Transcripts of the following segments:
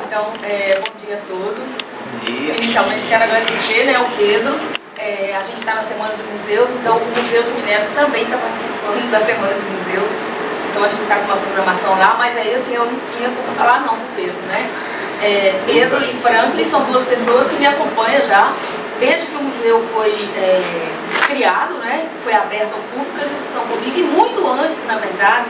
Então, bom dia a todos. Bom dia. Inicialmente quero agradecer, né, ao Pedro. A gente está na Semana de Museus, então o Museu de Minérios também está participando da Semana de Museus. Então a gente está com uma programação lá, mas aí assim eu não tinha como falar não com o Pedro, né? Pedro e Franklin são duas pessoas que me acompanham já desde que o museu foi criado, né? Foi aberto ao público, eles estão comigo e muito antes, na verdade,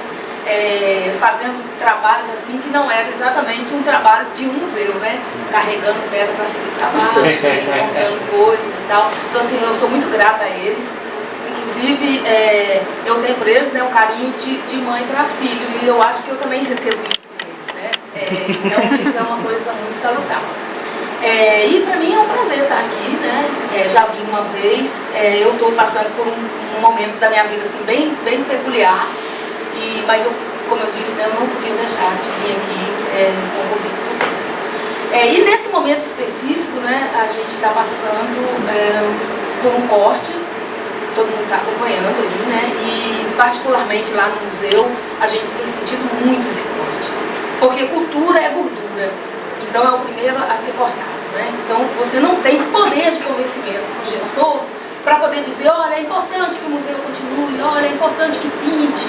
fazendo trabalhos assim que não era exatamente um trabalho de um museu, né? Carregando pedra para cima e para baixo, montando coisas e tal. Então assim, eu sou muito grata a eles. Inclusive, eu tenho por eles, né, um carinho de mãe para filho, e eu acho que eu também recebo isso deles, né? Então isso é uma coisa muito salutar. E para mim é um prazer estar aqui, né? Já vim uma vez, eu estou passando por um momento da minha vida assim, bem peculiar, mas eu, como eu disse, né, eu não podia deixar de vir aqui com o convite. E nesse momento específico, né, a gente está passando por um corte, todo mundo está acompanhando ali, né? E particularmente lá no museu, a gente tem sentido muito esse corte, porque cultura é gordura. Então é o primeiro a ser cortado, né? Então você não tem poder de convencimento do gestor para poder dizer, olha, é importante que o museu continue, olha, é importante que pinte,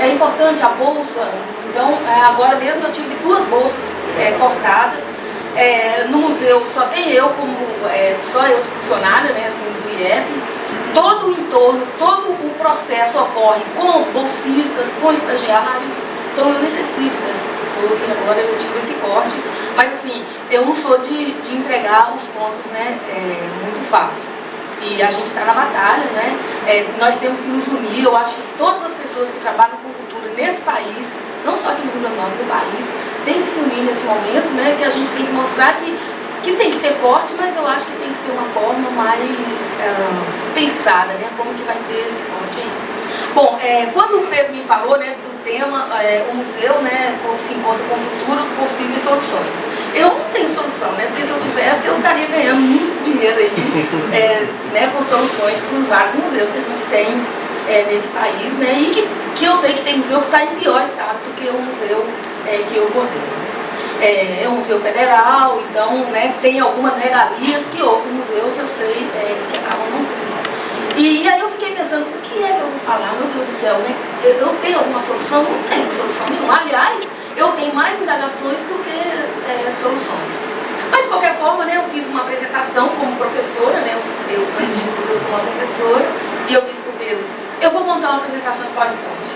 é importante a bolsa. Então agora mesmo eu tive 2 bolsas cortadas. No museu só tem eu como, só eu funcionária, né, assim, do IF. Todo o entorno, todo o processo ocorre com bolsistas, com estagiários. Então eu necessito dessas pessoas e agora eu tive esse corte. Mas assim, eu não sou de entregar os pontos, né, muito fácil. E a gente está na batalha, né? Nós temos que nos unir. Eu acho que todas as pessoas que trabalham com cultura nesse país, não só aqui no Rio Grande do Norte, no país, tem que se unir nesse momento, né? Que a gente tem que mostrar que tem que ter corte, mas eu acho que tem que ser uma forma mais pensada, né? Como que vai ter esse corte aí. Bom, quando o Pedro me falou, né, do tema, o museu, né, se encontra com o futuro, possíveis soluções. Eu não tenho solução, né? Porque se eu tivesse, eu estaria ganhando muito dinheiro aí, né, com soluções para os vários museus que a gente tem nesse país, né? E que eu sei que tem museu que está em pior estado do que o museu que eu coordeno. É um museu federal, então, né, tem algumas regalias que outros museus eu sei que acabam não tendo. E aí eu fiquei pensando, o que é que eu vou falar? Meu Deus do céu, né? Eu tenho alguma solução? Não tenho solução nenhuma. Aliás, eu tenho mais indagações do que soluções. Mas de qualquer forma, né, eu fiz uma apresentação como professora, né? Eu antes de tudo, eu sou uma professora, e eu disse para o Pedro, eu vou montar uma apresentação de PowerPoint,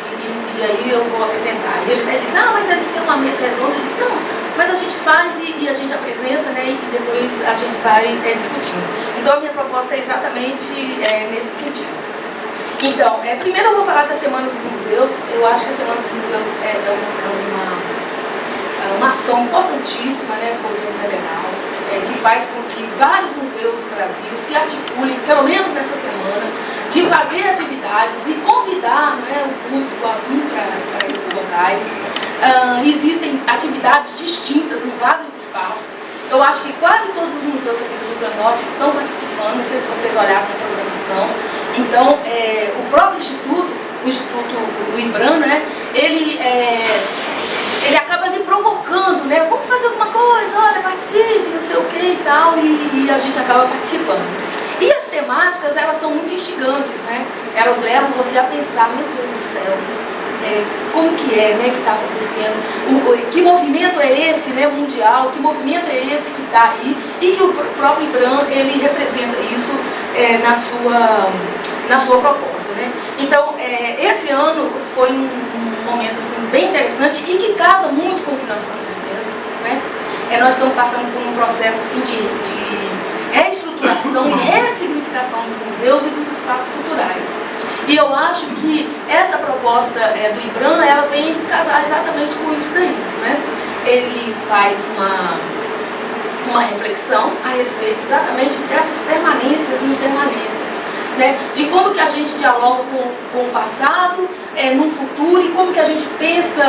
e aí eu vou apresentar. E ele até disse, mas deve ser uma mesa redonda. Eu disse, não, mas a gente faz e a gente apresenta, né, e depois a gente vai discutindo. Então a minha proposta é exatamente nesse sentido. Então, primeiro eu vou falar da Semana dos Museus. Eu acho que a Semana dos Museus é uma ação importantíssima, né, do governo federal, que faz com que vários museus do Brasil se articulem, pelo menos nessa semana, de fazer atividades e convidar, né, o público a vir para esses locais. Existem atividades distintas em vários espaços. Eu acho que quase todos os museus aqui do Rio Grande do Norte estão participando, não sei se vocês olharam na programação. Então, o próprio Instituto, o IBRAM, né, ele acaba de provocando, né, vamos fazer alguma coisa, olha, participe, não sei o que e tal, e a gente acaba participando. E as temáticas, elas são muito instigantes, né? Elas levam você a pensar, meu Deus do céu, como que né, que está acontecendo, que movimento é esse, né, mundial, que movimento é esse que está aí, e que o próprio IBRAM, ele representa isso na sua proposta, né? Então, esse ano foi um momento assim, bem interessante e que casa muito com o que nós estamos vivendo, né? Nós estamos passando por um processo assim, de reestruturação e ressignificação dos museus e dos espaços culturais. E eu acho que essa proposta do IBRAM, ela vem casar exatamente com isso daí, né? Ele faz uma reflexão a respeito exatamente dessas permanências e impermanências, né? De como que a gente dialoga com o passado, no futuro, e como que a gente pensa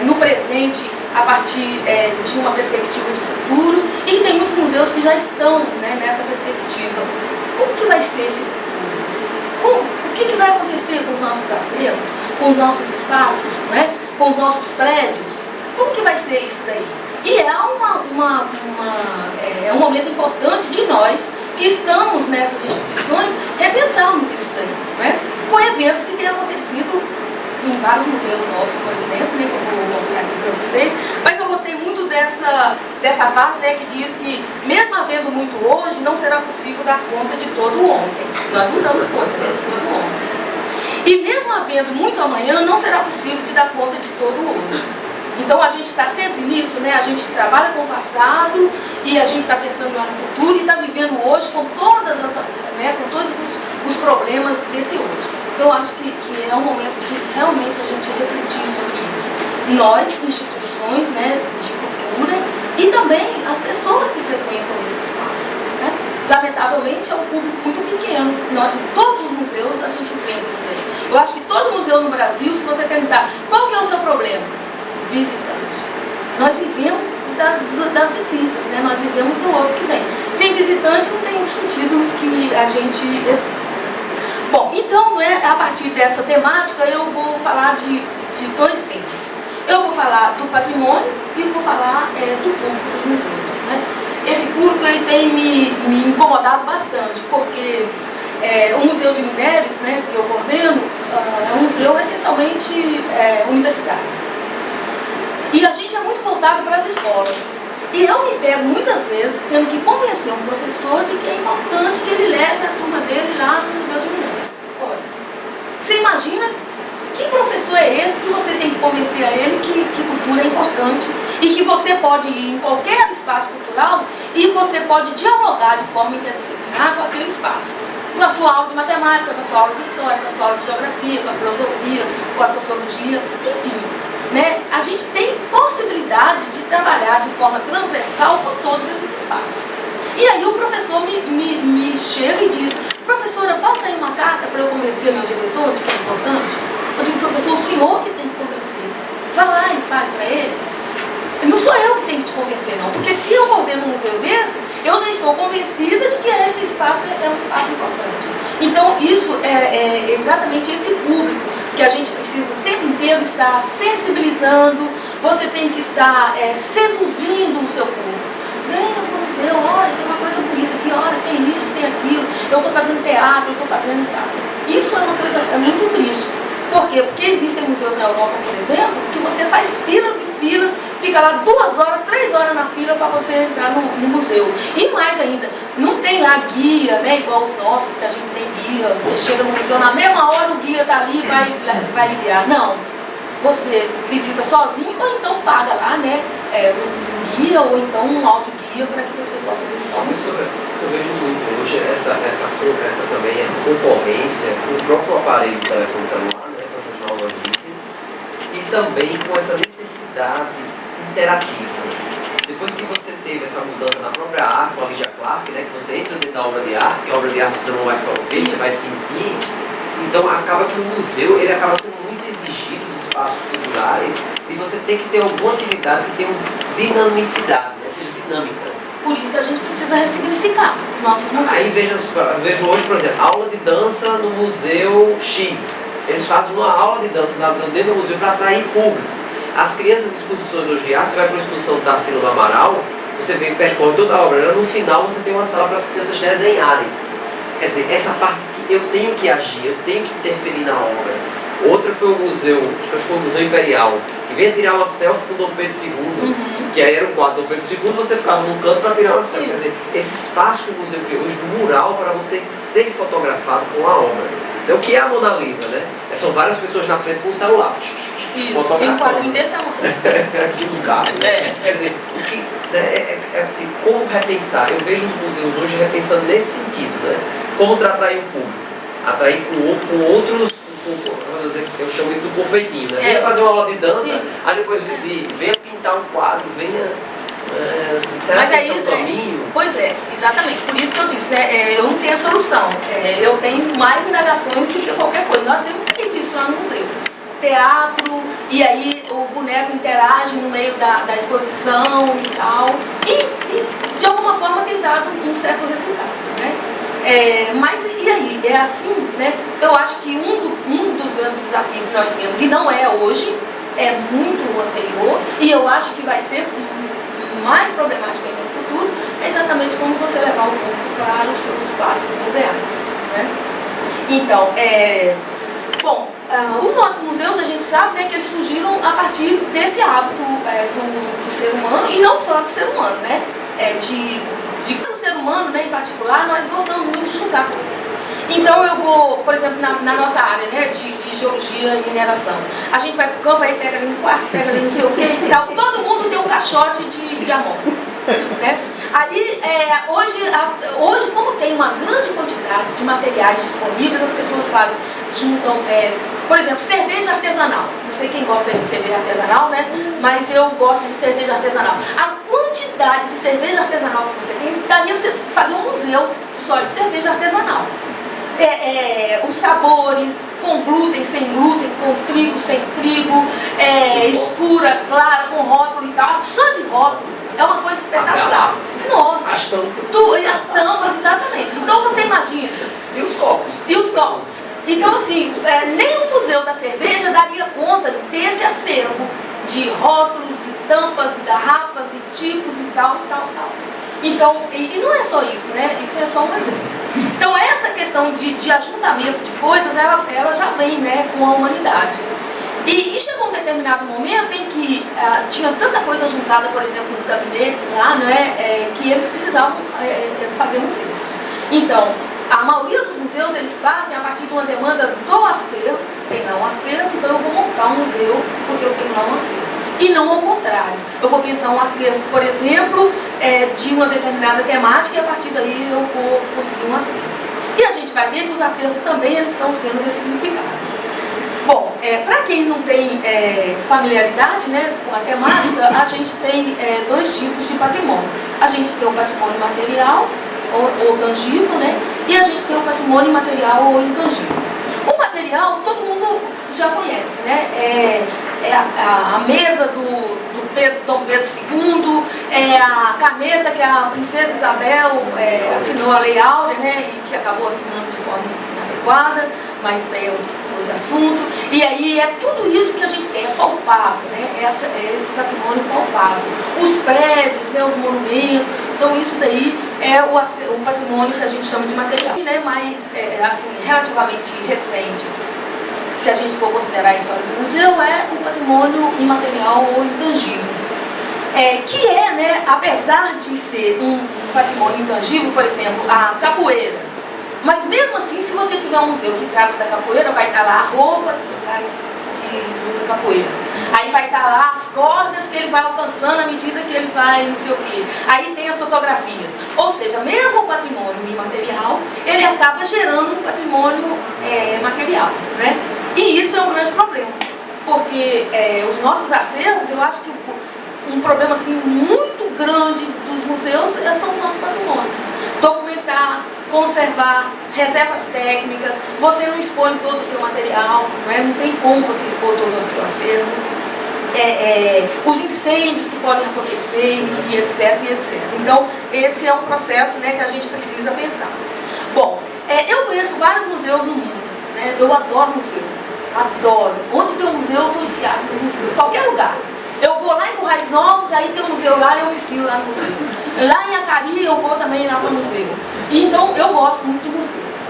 no presente a partir de uma perspectiva de futuro, e que tem muitos museus que já estão, né, nessa perspectiva. Como que vai ser esse futuro? O que vai acontecer com os nossos acervos, com os nossos espaços, né, com os nossos prédios? Como que vai ser isso daí? E há é um momento importante de nós, que estamos nessas instituições, repensarmos isso daí, né? Com eventos que têm acontecido em vários museus nossos, por exemplo, né, que eu vou mostrar aqui para vocês. Mas eu gostei muito dessa parte, né, que diz que, mesmo havendo muito hoje, não será possível dar conta de todo ontem. Nós não damos conta, né, de todo ontem. E mesmo havendo muito amanhã, não será possível de dar conta de todo hoje. Então a gente está sempre nisso, né? A gente trabalha com o passado e a gente está pensando lá no futuro e está vivendo hoje com todas as, né, com todos os problemas desse hoje. Então eu acho que é um momento de realmente a gente refletir sobre isso. Nós, instituições, né, de cultura, e também as pessoas que frequentam esse espaço, né? Lamentavelmente é um público muito pequeno. Todos os museus a gente enfrenta isso daí. Eu acho que todo museu no Brasil, se você perguntar qual que é o seu problema, visitante. Nós vivemos das visitas, né? Nós vivemos do outro que vem. Sem visitante não tem sentido que a gente exista. Bom, então, né, a partir dessa temática eu vou falar de dois temas. Eu vou falar do patrimônio e vou falar do público dos museus, né? Esse público ele tem me incomodado bastante, porque o Museu de Minérios, né, que eu coordeno, é um museu essencialmente universitário. E a gente é muito voltado para as escolas. E eu me pego muitas vezes tendo que convencer um professor de que é importante que ele leve a turma dele lá no Museu de Minérios. Olha, você imagina que professor é esse que você tem que convencer a ele que cultura é importante e que você pode ir em qualquer espaço cultural e você pode dialogar de forma interdisciplinar com aquele espaço. Com a sua aula de matemática, com a sua aula de história, com a sua aula de geografia, com a filosofia, com a sociologia, enfim. Né? A gente tem possibilidade de trabalhar de forma transversal com todos esses espaços. E aí o professor me chega e diz: professora, faça aí uma carta para eu convencer meu diretor de que é importante. Eu digo: professor, o senhor que tem que convencer. Vá lá e fale para ele. Não sou eu que tenho que te convencer, não. Porque se eu ordeno um museu desse, eu já estou convencida de que esse espaço é um espaço importante. Então, isso é exatamente esse público que a gente precisa o tempo inteiro estar sensibilizando. Você tem que estar seduzindo o seu público. Venha para o museu, olha, tem uma coisa bonita aqui, olha, tem isso, tem aquilo. Eu estou fazendo teatro, eu estou fazendo tal. Isso é uma coisa muito triste. Por quê? Porque existem museus na Europa, por exemplo, que você faz filas e filas, fica lá 2 horas, 3 horas na fila para você entrar no museu. E mais ainda, não tem lá guia, né, igual os nossos, que a gente tem guia. Você chega no museu, na mesma hora o guia está ali e vai lhe guiar. Não. Você visita sozinho ou então paga lá, né, um guia ou então um audioguia para que você possa visitar o museu. Eu vejo muito hoje essa concorrência com o próprio aparelho do telefone celular, né, com essas novas mídias, e também com essa necessidade interativa. Depois que você teve essa mudança na própria arte, com a Lygia Clark, né, que você entra dentro da obra de arte, que a obra de arte você não vai só ver, você vai sentir, então acaba que o museu ele acaba sendo muito exigido, os espaços culturais, e você tem que ter alguma atividade que tenha dinamicidade, né, seja dinâmica. Por isso que a gente precisa ressignificar os nossos museus. Aí vejo hoje, por exemplo, aula de dança no Museu X. Eles fazem uma aula de dança dentro do museu para atrair público. As crianças, exposições hoje de arte, você vai para uma exposição da Tarsila do Amaral, você vem percorre toda a obra, no final você tem uma sala para as crianças desenharem. Quer dizer, essa parte que eu tenho que agir, eu tenho que interferir na obra. Outra foi o museu, acho que foi o Museu Imperial, que veio tirar uma selfie com Dom Pedro II, que aí era o quadro do Dom Pedro II, você ficava num canto para tirar uma selfie. Quer dizer, esse espaço que o museu criou hoje, do mural, para você ser fotografado com a obra. Então, o que é a Mona Lisa, né? São várias pessoas na frente com o celular. Isso, e um quadrinho desse tamanho. Tipo um carro, né? Quer dizer, o que, né, assim, como repensar? Eu vejo os museus hoje repensando nesse sentido, né? Como atrair o público? Atrair com outros, eu chamo isso do confeitinho, né? Venha fazer uma aula de dança, aí depois venha pintar um quadro, venha... será que esse é o caminho? Pois é, exatamente. Por isso que eu disse, né? Eu não tenho a solução. Eu tenho mais indagações do que qualquer coisa. Nós temos feito isso lá no museu. Teatro, e aí o boneco interage no meio da exposição e tal. E de alguma forma tem dado um certo resultado, né? Mas e aí? É assim, né? Então eu acho que um dos grandes desafios que nós temos, e não é hoje, é muito anterior, e eu acho que vai ser mais problemática ainda no futuro, é exatamente como você levar o público para os seus espaços museais, né? Então, os nossos museus, a gente sabe, né, que eles surgiram a partir desse hábito do ser humano, e não só do ser humano, né? Do ser humano, né, em particular, nós gostamos muito de juntar coisas. Então eu vou, por exemplo, na nossa área, né, de geologia e mineração, a gente vai pro campo, aí pega ali no quarto, pega ali não sei o que e tal, todo mundo tem um caixote de amostras, né? Aí, hoje, como tem uma grande quantidade de materiais disponíveis, as pessoas juntam, por exemplo, cerveja artesanal. Não sei quem gosta de cerveja artesanal, né? Mas eu gosto de cerveja artesanal. A quantidade de cerveja artesanal que você tem, daria você fazer um museu só de cerveja artesanal. Os sabores, com glúten, sem glúten, com trigo, sem trigo, escura, clara, com rótulo e tal. Só de rótulo é uma coisa espetacular. Nossa! As tampas. As tampas, exatamente. Então você imagina. E os copos. E os copos. Então, assim, nem o Museu da Cerveja daria conta desse acervo de rótulos, de tampas, de garrafas, e tipos e tal. Então, e não é só isso, né? Isso é só um exemplo. Então, essa questão de ajuntamento de coisas, ela já vem, né, com a humanidade. E chegou um determinado momento em que tinha tanta coisa juntada, por exemplo, nos gabinetes lá, né, que eles precisavam fazer museus. Então, a maioria dos museus, eles partem a partir de uma demanda do acervo. Tem lá um acervo, então eu vou montar um museu porque eu tenho lá um acervo. E não ao contrário. Eu vou pensar um acervo, por exemplo, de uma determinada temática, e a partir daí eu vou conseguir um acervo. E a gente vai ver que os acervos também eles estão sendo ressignificados. Bom, para quem não tem familiaridade, né, com a temática, a gente tem dois tipos de patrimônio. A gente tem o patrimônio material ou tangível, né, e a gente tem o patrimônio imaterial ou intangível. O material todo mundo já conhece, né? A mesa do Dom Pedro II, a caneta que a princesa Isabel assinou a Lei Áurea, né, e que acabou assinando de forma inadequada, mas daí é outro assunto. E aí é tudo isso que a gente tem, é palpável, né? Esse patrimônio palpável. Os prédios, né, os monumentos, então isso daí é o patrimônio que a gente chama de material. E, né, mas, assim, relativamente recente, se a gente for considerar a história do museu, é o patrimônio imaterial ou intangível. Que né, apesar de ser um patrimônio intangível, por exemplo, a capoeira. Mas mesmo assim, se você tiver um museu que trata da capoeira, vai estar lá a roupa do cara que usa capoeira. Aí vai estar lá as cordas que ele vai alcançando à medida que ele vai não sei o quê. Aí tem as fotografias. Ou seja, mesmo o patrimônio imaterial, ele acaba gerando um patrimônio material, né? E isso é um grande problema. Porque os nossos acervos, eu acho que um problema assim, muito grande dos museus são os nossos patrimônios. Documentar, conservar, reservas técnicas, você não expõe todo o seu material, não tem como você expor todo o seu acervo, os incêndios que podem acontecer, e etc, e etc. Então, esse é um processo, né, que a gente precisa pensar. Bom, eu conheço vários museus no mundo, né, eu adoro museu, adoro. Onde tem um museu, eu estou enfiado no museu, em qualquer lugar. Eu vou lá em Currais Novos, aí tem um museu lá, eu me enfio lá no museu. Lá em Acari, eu vou também lá para o museu. Então, eu gosto muito de museus.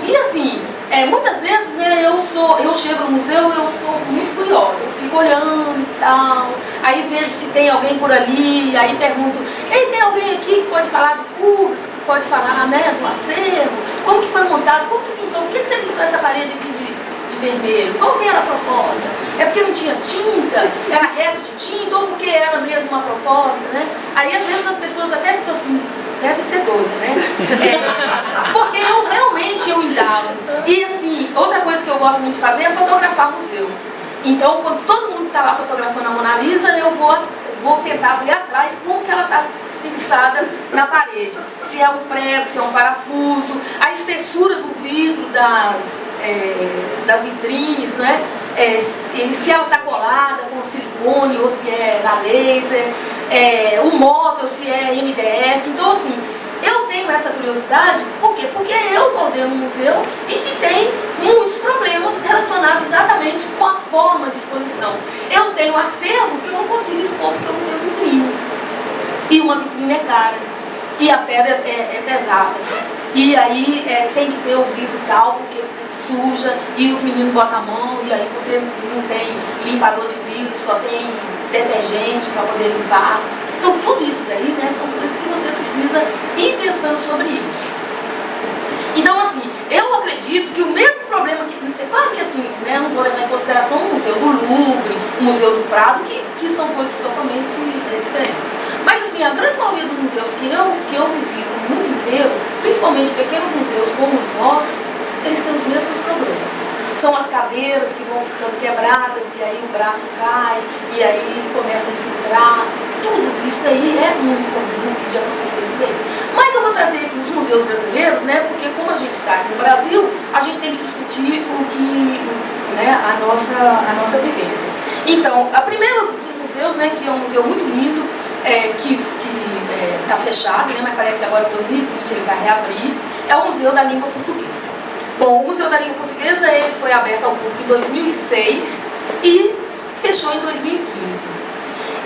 E assim, muitas vezes, né, eu chego no museu, eu sou muito curiosa. Eu fico olhando e tal, aí vejo se tem alguém por ali, aí pergunto, ei, tem alguém aqui que pode falar de público, que pode falar, né, do acervo? Como que foi montado? Como que pintou? Por que você pintou essa parede aqui de vermelho? Qual que era a proposta? É porque não tinha tinta? Era resto de tinta? Ou porque era mesmo uma proposta, né? Aí às vezes as pessoas até ficam assim, deve ser doida, né? Porque eu realmente indago. E assim, outra coisa que eu gosto muito de fazer é fotografar museu. Então, quando todo mundo está lá fotografando a Mona Lisa, eu vou tentar ver atrás como que ela está fixada na parede. Se é um prego, se é um parafuso, a espessura do vidro das vitrines, né? Se ela está colada com silicone ou se é a laser, o móvel, se é MDF. Então, assim, eu tenho essa curiosidade, por quê? Porque eu coordeno um museu e que tem muitos problemas relacionados exatamente com a forma de exposição. Eu tenho acervo que eu não consigo expor porque eu não tenho vitrine. E uma vitrine é cara, e a pedra é pesada. E aí tem que ter o vidro tal, porque suja, e os meninos botam a mão, e aí você não tem limpador de vidro, só tem detergente para poder limpar. Então tudo isso daí, né, são coisas que você precisa ir pensando sobre isso. Então assim, eu acredito que o mesmo problema que... É claro que assim, né, eu não vou levar em consideração o Museu do Louvre, o Museu do Prado, que são coisas totalmente diferentes. Mas assim, a grande maioria dos museus que eu visito no mundo inteiro, principalmente pequenos museus como os nossos, eles têm os mesmos problemas. São as cadeiras que vão ficando quebradas e aí o braço cai e aí começa a infiltrar. Tudo isso daí é muito comum de acontecer isso daí. Mas eu vou trazer aqui os museus brasileiros, né, porque como a gente está aqui no Brasil, a gente tem que discutir né, a nossa vivência. Então, a primeira dos museus, né, que é um museu muito lindo, que está fechado, né, mas parece que agora em 2020 ele vai reabrir, é o Museu da Língua Portuguesa. Bom, o Museu da Língua Portuguesa ele foi aberto ao público em 2006 e fechou em 2015.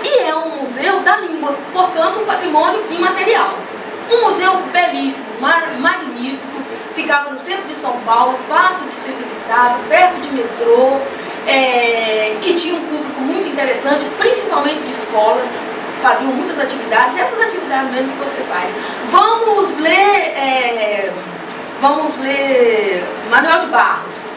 E é um museu da língua, portanto um patrimônio imaterial. Um museu belíssimo, magnífico, ficava no centro de São Paulo, fácil de ser visitado, perto de metrô, que tinha um público muito interessante, principalmente de escolas, faziam muitas atividades, essas atividades mesmo que você faz. Vamos ler Manuel de Barros.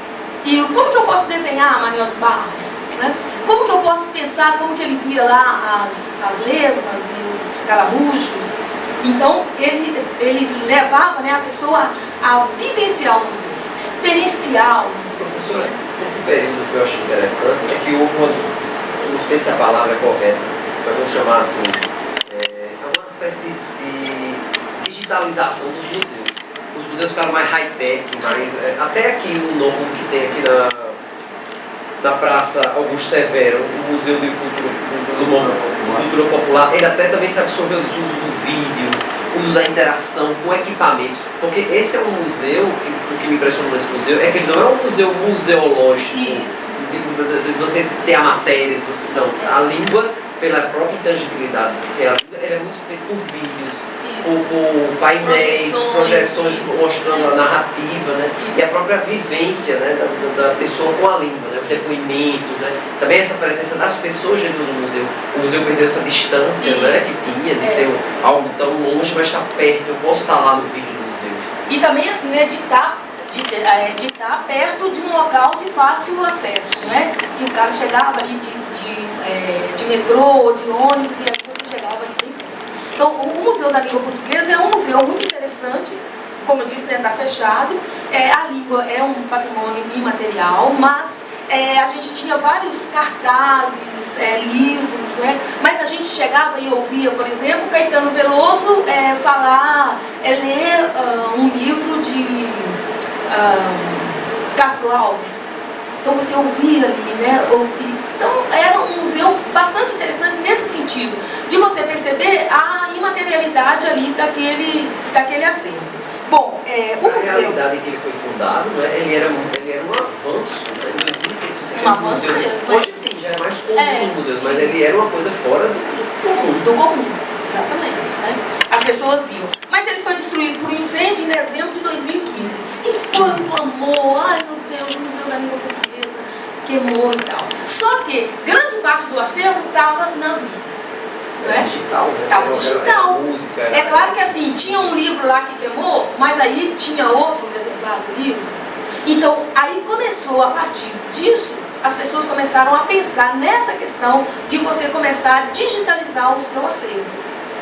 E como que eu posso desenhar Manuel de Barros? Né? Como que eu posso pensar como que ele via lá as lesmas e os caramujos? Então, ele levava, né, a pessoa a vivenciar o museu, experienciar o museu. Professora, nesse período que eu acho interessante é que houve uma, não sei se a palavra é correta, mas vou chamar assim, uma espécie de digitalização dos museus. Os museus ficaram mais high-tech, até aqui o novo que tem aqui na Praça Augusto Severo, o Museu de Cultura Popular, ele até também se absorveu dos usos do vídeo, uso da interação com equipamentos, porque esse é um museu, o que me impressionou nesse museu é que ele não é um museu museológico, de você ter a matéria, não, a língua, pela própria intangibilidade de ser a língua, ele é muito feito por vídeos, por painéis, projeções mostrando a narrativa, né? E a própria vivência, né, da pessoa com a língua, né? Os depoimentos, né? Também essa presença das pessoas dentro do museu. O museu perdeu essa distância, né, que tinha de ser algo tão longe, mas está perto, eu posso estar lá no vídeo do museu. E também assim, né, de estar perto de um local de fácil acesso, né? Que o cara chegava ali de metrô ou de ônibus e aí você chegava ali bem perto. Então, o Museu da Língua Portuguesa é um museu muito interessante, como eu disse, né, está fechado. A língua é um patrimônio imaterial, mas a gente tinha vários cartazes, livros, né? Mas a gente chegava e ouvia, por exemplo, Caetano Veloso ler um livro de Castro Alves. Então você ouvia ali, né? Então era um museu bastante interessante nesse sentido, de você perceber a imaterialidade ali daquele acervo. Bom, o museu... A realidade em que ele foi fundado, né, ele era um avanço, né? Não sei se você um avanço museu. Mesmo. Hoje sim, já é mais comum nos museus, mas ele era uma coisa fora do comum. Exatamente, né? As pessoas iam. Mas ele foi destruído por um incêndio em dezembro de 2015. E foi um clamor, ai meu Deus, o Museu da Língua Portuguesa queimou e tal. Só que grande parte do acervo estava nas mídias. Né? Digital, né? Estava digital. Música, É claro que assim, tinha um livro lá que queimou, mas aí tinha outro exemplar do livro. Então, aí começou, a partir disso, as pessoas começaram a pensar nessa questão de você começar a digitalizar o seu acervo.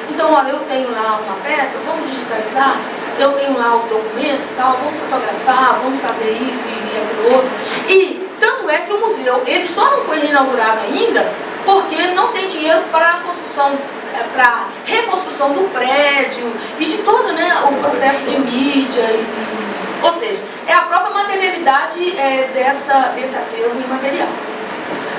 Então, olha, eu tenho lá uma peça, vamos digitalizar? Eu tenho lá o documento e tal, vamos fotografar, vamos fazer isso e aquilo outro. E tanto é que o museu, ele só não foi reinaugurado ainda porque não tem dinheiro para a construção, para reconstrução do prédio e de todo, né, o processo de mídia. Ou seja, é a própria materialidade desse acervo imaterial.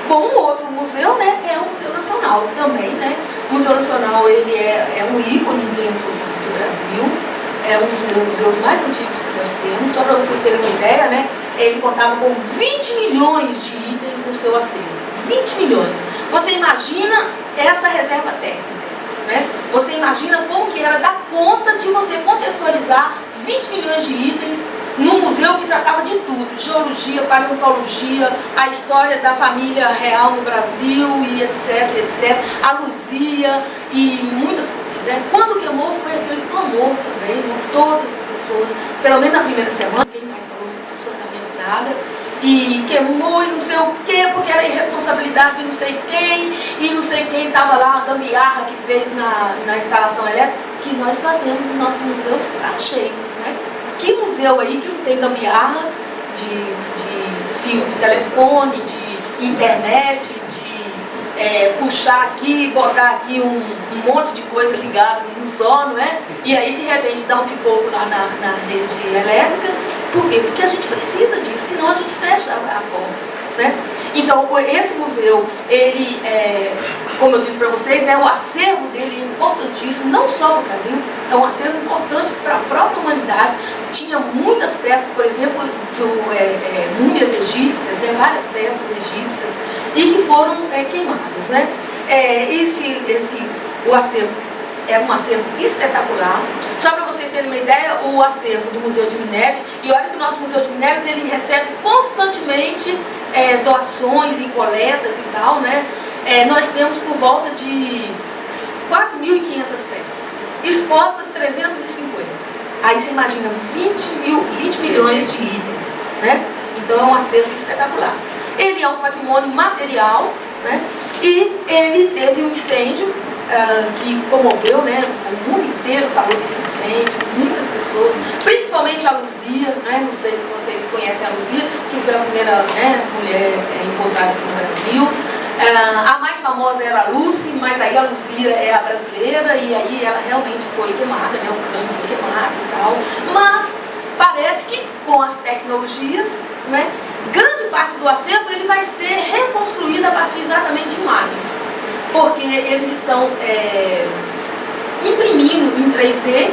Bom, um outro museu, né, é o Museu Nacional também, né? O Museu Nacional, ele é um ícone dentro do Brasil, é um dos museus mais antigos que nós temos. Só para vocês terem uma ideia, né, ele contava com 20 milhões de itens no seu acervo. 20 milhões. Você imagina essa reserva técnica, né? Você imagina como que era dar conta de você contextualizar 20 milhões de itens num museu que tratava de tudo, geologia, paleontologia, a história da família real no Brasil e etc, etc, a Luzia e muitas coisas, né? Quando queimou foi aquele clamor também, né? Todas as pessoas, pelo menos na primeira semana, ninguém mais falou absolutamente nada, e queimou e não sei o quê, porque era irresponsabilidade de não sei quem, e não sei quem estava lá, a gambiarra que fez na instalação elétrica, que nós fazemos no nosso museu, está cheio, né? Que museu aí que não tem gambiarra de fio de telefone, de internet, de puxar aqui, botar aqui um monte de coisa ligada em um só, não é? E aí de repente dá um pipoco lá na rede elétrica. Por quê? Porque a gente precisa disso, senão a gente fecha a porta, né? Então esse museu, ele, como eu disse para vocês, né, o acervo dele é importantíssimo, não só para o Brasil, é um acervo importante para a própria humanidade. Tinha muitas peças, por exemplo, múmias egípcias, né, várias peças egípcias, e que foram queimadas, né? O acervo é um acervo espetacular. Só para vocês terem uma ideia, o acervo do Museu de Minérios, e olha que o nosso Museu de Minérios, ele recebe constantemente doações e coletas e tal, né? Nós temos por volta de 4.500 peças, expostas 350. Aí você imagina 20 milhões de itens, né? Então é um acervo espetacular. Ele é um patrimônio material, né? E ele teve um incêndio que comoveu, né? O mundo inteiro falou desse incêndio, muitas pessoas, principalmente a Luzia, né? Não sei se vocês conhecem a Luzia, que foi a primeira, né, mulher encontrada aqui no Brasil. A mais famosa era a Lucy, mas aí a Luzia é a brasileira, e aí ela realmente foi queimada, né? O crânio foi queimado e tal. Mas parece que com as tecnologias, né, grande parte do acervo ele vai ser reconstruído a partir exatamente de imagens, porque eles estão imprimindo em 3D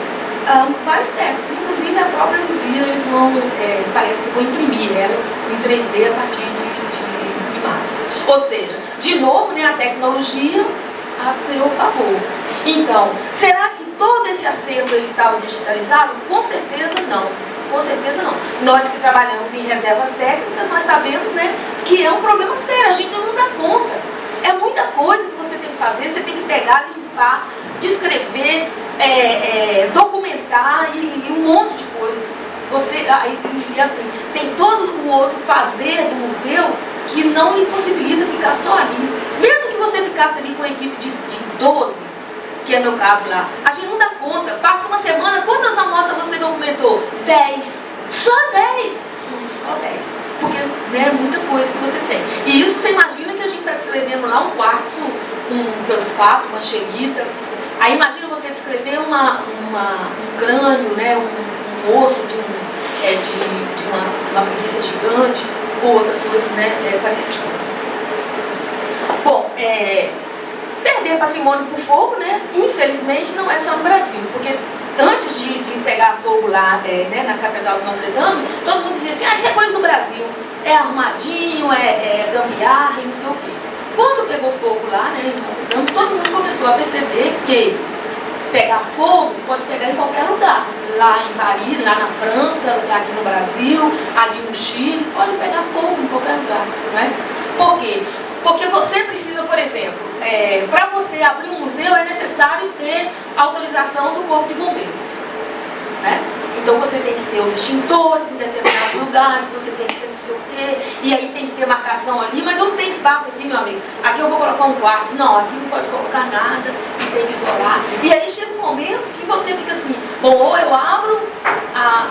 várias peças, inclusive a própria Luzia, eles vão, parece que vão imprimir ela em 3D a partir de imagens. Ou seja, de novo, né, a tecnologia a seu favor. Então, será que todo esse acervo ele estava digitalizado? Com certeza não. Com certeza não. Nós que trabalhamos em reservas técnicas, nós sabemos, né, que é um problema sério, a gente não dá conta. É muita coisa que você tem que fazer, você tem que pegar, limpar, descrever, documentar e um monte de coisas. E assim, tem todo o outro fazer do museu que não lhe possibilita ficar só ali. Mesmo que você ficasse ali com uma equipe de 12, que é meu caso lá, a gente não dá conta. Passa uma semana, quantas amostras você documentou? 10. Só 10? Sim, só 10. Porque é muita coisa que você tem. E isso você imagina que a gente está descrevendo lá um quartzo, um feldspato, uma xelita. Aí imagina você descrever um crânio, né, um osso de uma preguiça gigante, ou outra coisa, né, parecida. Bom, perder patrimônio por fogo, né, infelizmente não é só no Brasil, porque antes de pegar fogo lá, né, na Catedral de Notre Dame, todo mundo dizia assim, isso é coisa do Brasil, é arrumadinho, é gambiarra e não sei o quê. Quando pegou fogo lá, né, em Notre Dame, todo mundo começou a perceber que pegar fogo pode pegar em qualquer lugar. Lá em Paris, lá na França, aqui no Brasil, ali no Chile, pode pegar fogo em qualquer lugar, não é? Por quê? Porque você precisa, por exemplo, para você abrir um museu é necessário ter autorização do Corpo de Bombeiros, né? Então você tem que ter os extintores em determinados lugares, você tem que ter não sei o quê, e aí tem que ter marcação ali, mas eu não tenho espaço aqui, meu amigo. Aqui eu vou colocar um quartzo. Não, aqui não pode colocar nada, e tem que isolar. E aí chega um momento que você fica assim, bom, ou eu abro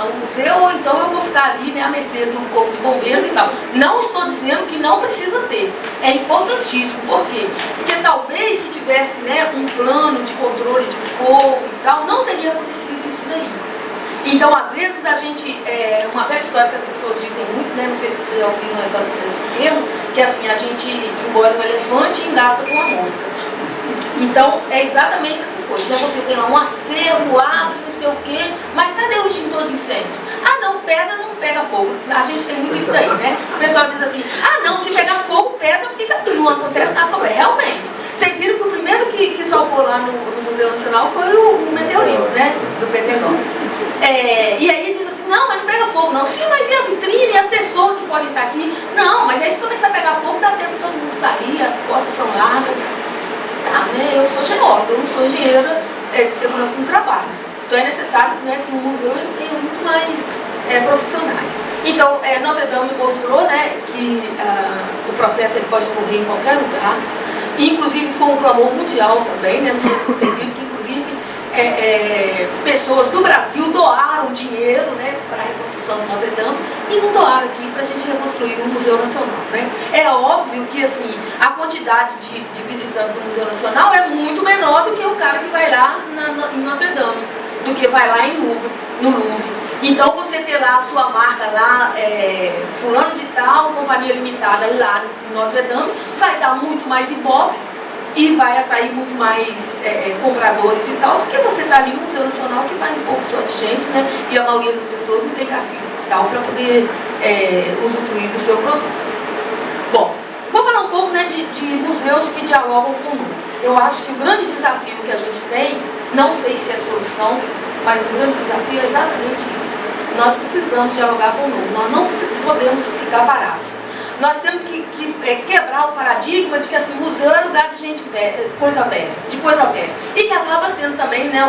o museu, ou então eu vou ficar ali, né, à mercê do Corpo de Bombeiros e tal. Não estou dizendo que não precisa ter. É importantíssimo. Por quê? Porque talvez se tivesse, né, um plano de controle de fogo e tal, não teria acontecido isso daí. Então, às vezes, a gente, uma velha história que as pessoas dizem muito, né, não sei se vocês já ouviram esse termo, que é assim, a gente engole um elefante e engasga com uma mosca. Então, é exatamente essas coisas, né? Você tem lá um acervo, abre, não sei o quê, mas cadê o extintor de incêndio? Ah, não, pedra não pega fogo. A gente tem muito isso daí, né? O pessoal diz assim, ah, não, se pegar fogo, pedra fica, não acontece nada. Realmente, Vocês viram que o primeiro que salvou lá no Museu Nacional foi o meteorito, né? Do Pentecoste. E aí diz assim, não, mas não pega fogo não. Sim, mas e a vitrine, e as pessoas que podem estar aqui? Não, mas aí se começar a pegar fogo, dá tempo de todo mundo sair, as portas são largas. Tá, né? Eu sou geóloga, eu não sou engenheira de segurança no trabalho. Então é necessário, né, que o museu ele tenha muito mais profissionais. Então, Notre Dame mostrou, né, que o processo ele pode ocorrer em qualquer lugar. E, inclusive, foi um clamor mundial também, né? Não sei se vocês viram que, inclusive, pessoas do Brasil doaram dinheiro, né, para a reconstrução de Notre Dame e não doaram aqui para a gente reconstruir o Museu Nacional, né? É óbvio que, assim, a quantidade de visitantes do Museu Nacional é muito menor do que o cara que vai lá em Notre Dame, do que vai lá no Louvre. Então, você ter lá a sua marca lá, fulano de tal, companhia limitada lá em Notre Dame, vai dar muito mais ibope e vai atrair muito mais compradores e tal, do que você está ali no Museu Nacional, que vai um pouco só de gente, né? E a maioria das pessoas não tem cacife e tal para poder usufruir do seu produto. Bom, vou falar um pouco, né, de museus que dialogam com o novo. Eu acho que o grande desafio que a gente tem, não sei se é solução, mas o grande desafio é exatamente isso. Nós precisamos dialogar com o novo, nós não podemos ficar parados. Nós temos que quebrar o paradigma de que assim, museu é lugar de gente velha, coisa velha. E que acaba sendo também, né,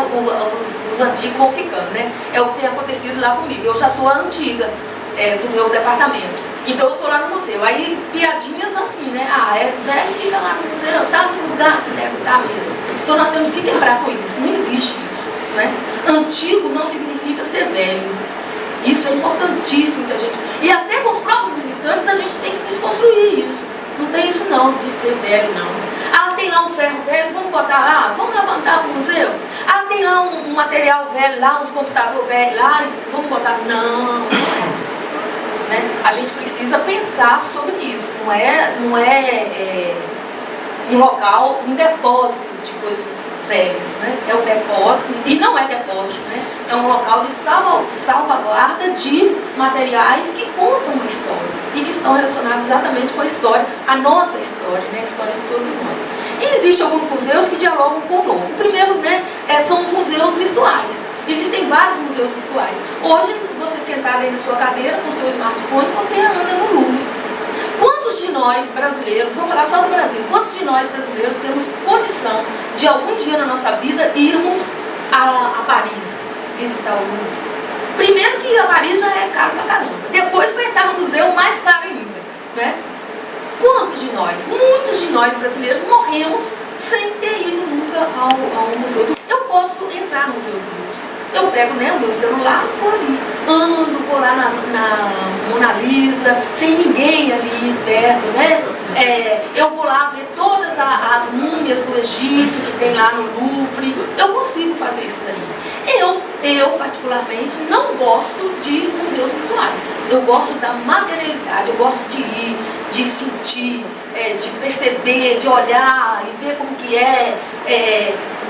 os antigos vão ficando, né? É o que tem acontecido lá comigo. Eu já sou a antiga do meu departamento. Então eu estou lá no museu. Aí piadinhas assim, né? Velho fica lá no museu, está no lugar que deve estar mesmo. Então nós temos que quebrar com isso. Não existe isso, né? Antigo não significa ser velho. Isso é importantíssimo que a gente... E até com os próprios visitantes a gente tem que desconstruir isso. Não tem isso não, de ser velho não. Tem lá um ferro velho, vamos botar lá, vamos levantar para o museu. Tem lá um material velho lá, uns computadores velhos lá, vamos botar... Não é assim. Né? A gente precisa pensar sobre isso. Não é um local, um depósito de coisas velhas, né? É um depósito, e não é depósito, né? É um local de salvaguarda de materiais que contam uma história e que estão relacionados exatamente com a história, a nossa história, né? A história de todos nós. E existem alguns museus que dialogam com o novo. O primeiro, né, são os museus virtuais. Existem vários museus virtuais. Hoje, você sentado aí na sua cadeira com o seu smartphone, você anda no Louvre. Quantos de nós brasileiros, vou falar só do Brasil, quantos de nós brasileiros temos condição de algum dia na nossa vida irmos a Paris visitar o Louvre? Primeiro que a Paris já é caro pra caramba, depois vai estar no museu mais caro ainda, né? Quantos de nós, muitos de nós brasileiros morremos sem ter ido nunca ao museu do Louvre? Eu posso entrar no museu do Louvre. Eu pego, né, o meu celular, vou ali, vou lá na Mona Lisa, sem ninguém ali perto, né? Eu vou lá ver todas as múmias do Egito que tem lá no Louvre. Eu consigo fazer isso daí. Eu particularmente, não gosto de museus virtuais. Eu gosto da materialidade, eu gosto de ir, de sentir, de perceber, de olhar e ver como que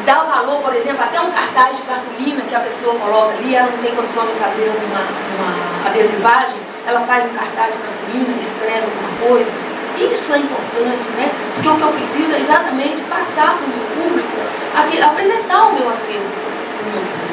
dar valor, por exemplo, até um cartaz de cartolina que a pessoa coloca ali, ela não tem condição de fazer uma adesivagem, ela faz um cartaz de cartolina, escreve alguma coisa. Isso é importante, né? Porque o que eu preciso é exatamente passar para o meu público, apresentar o meu acervo para o meu público.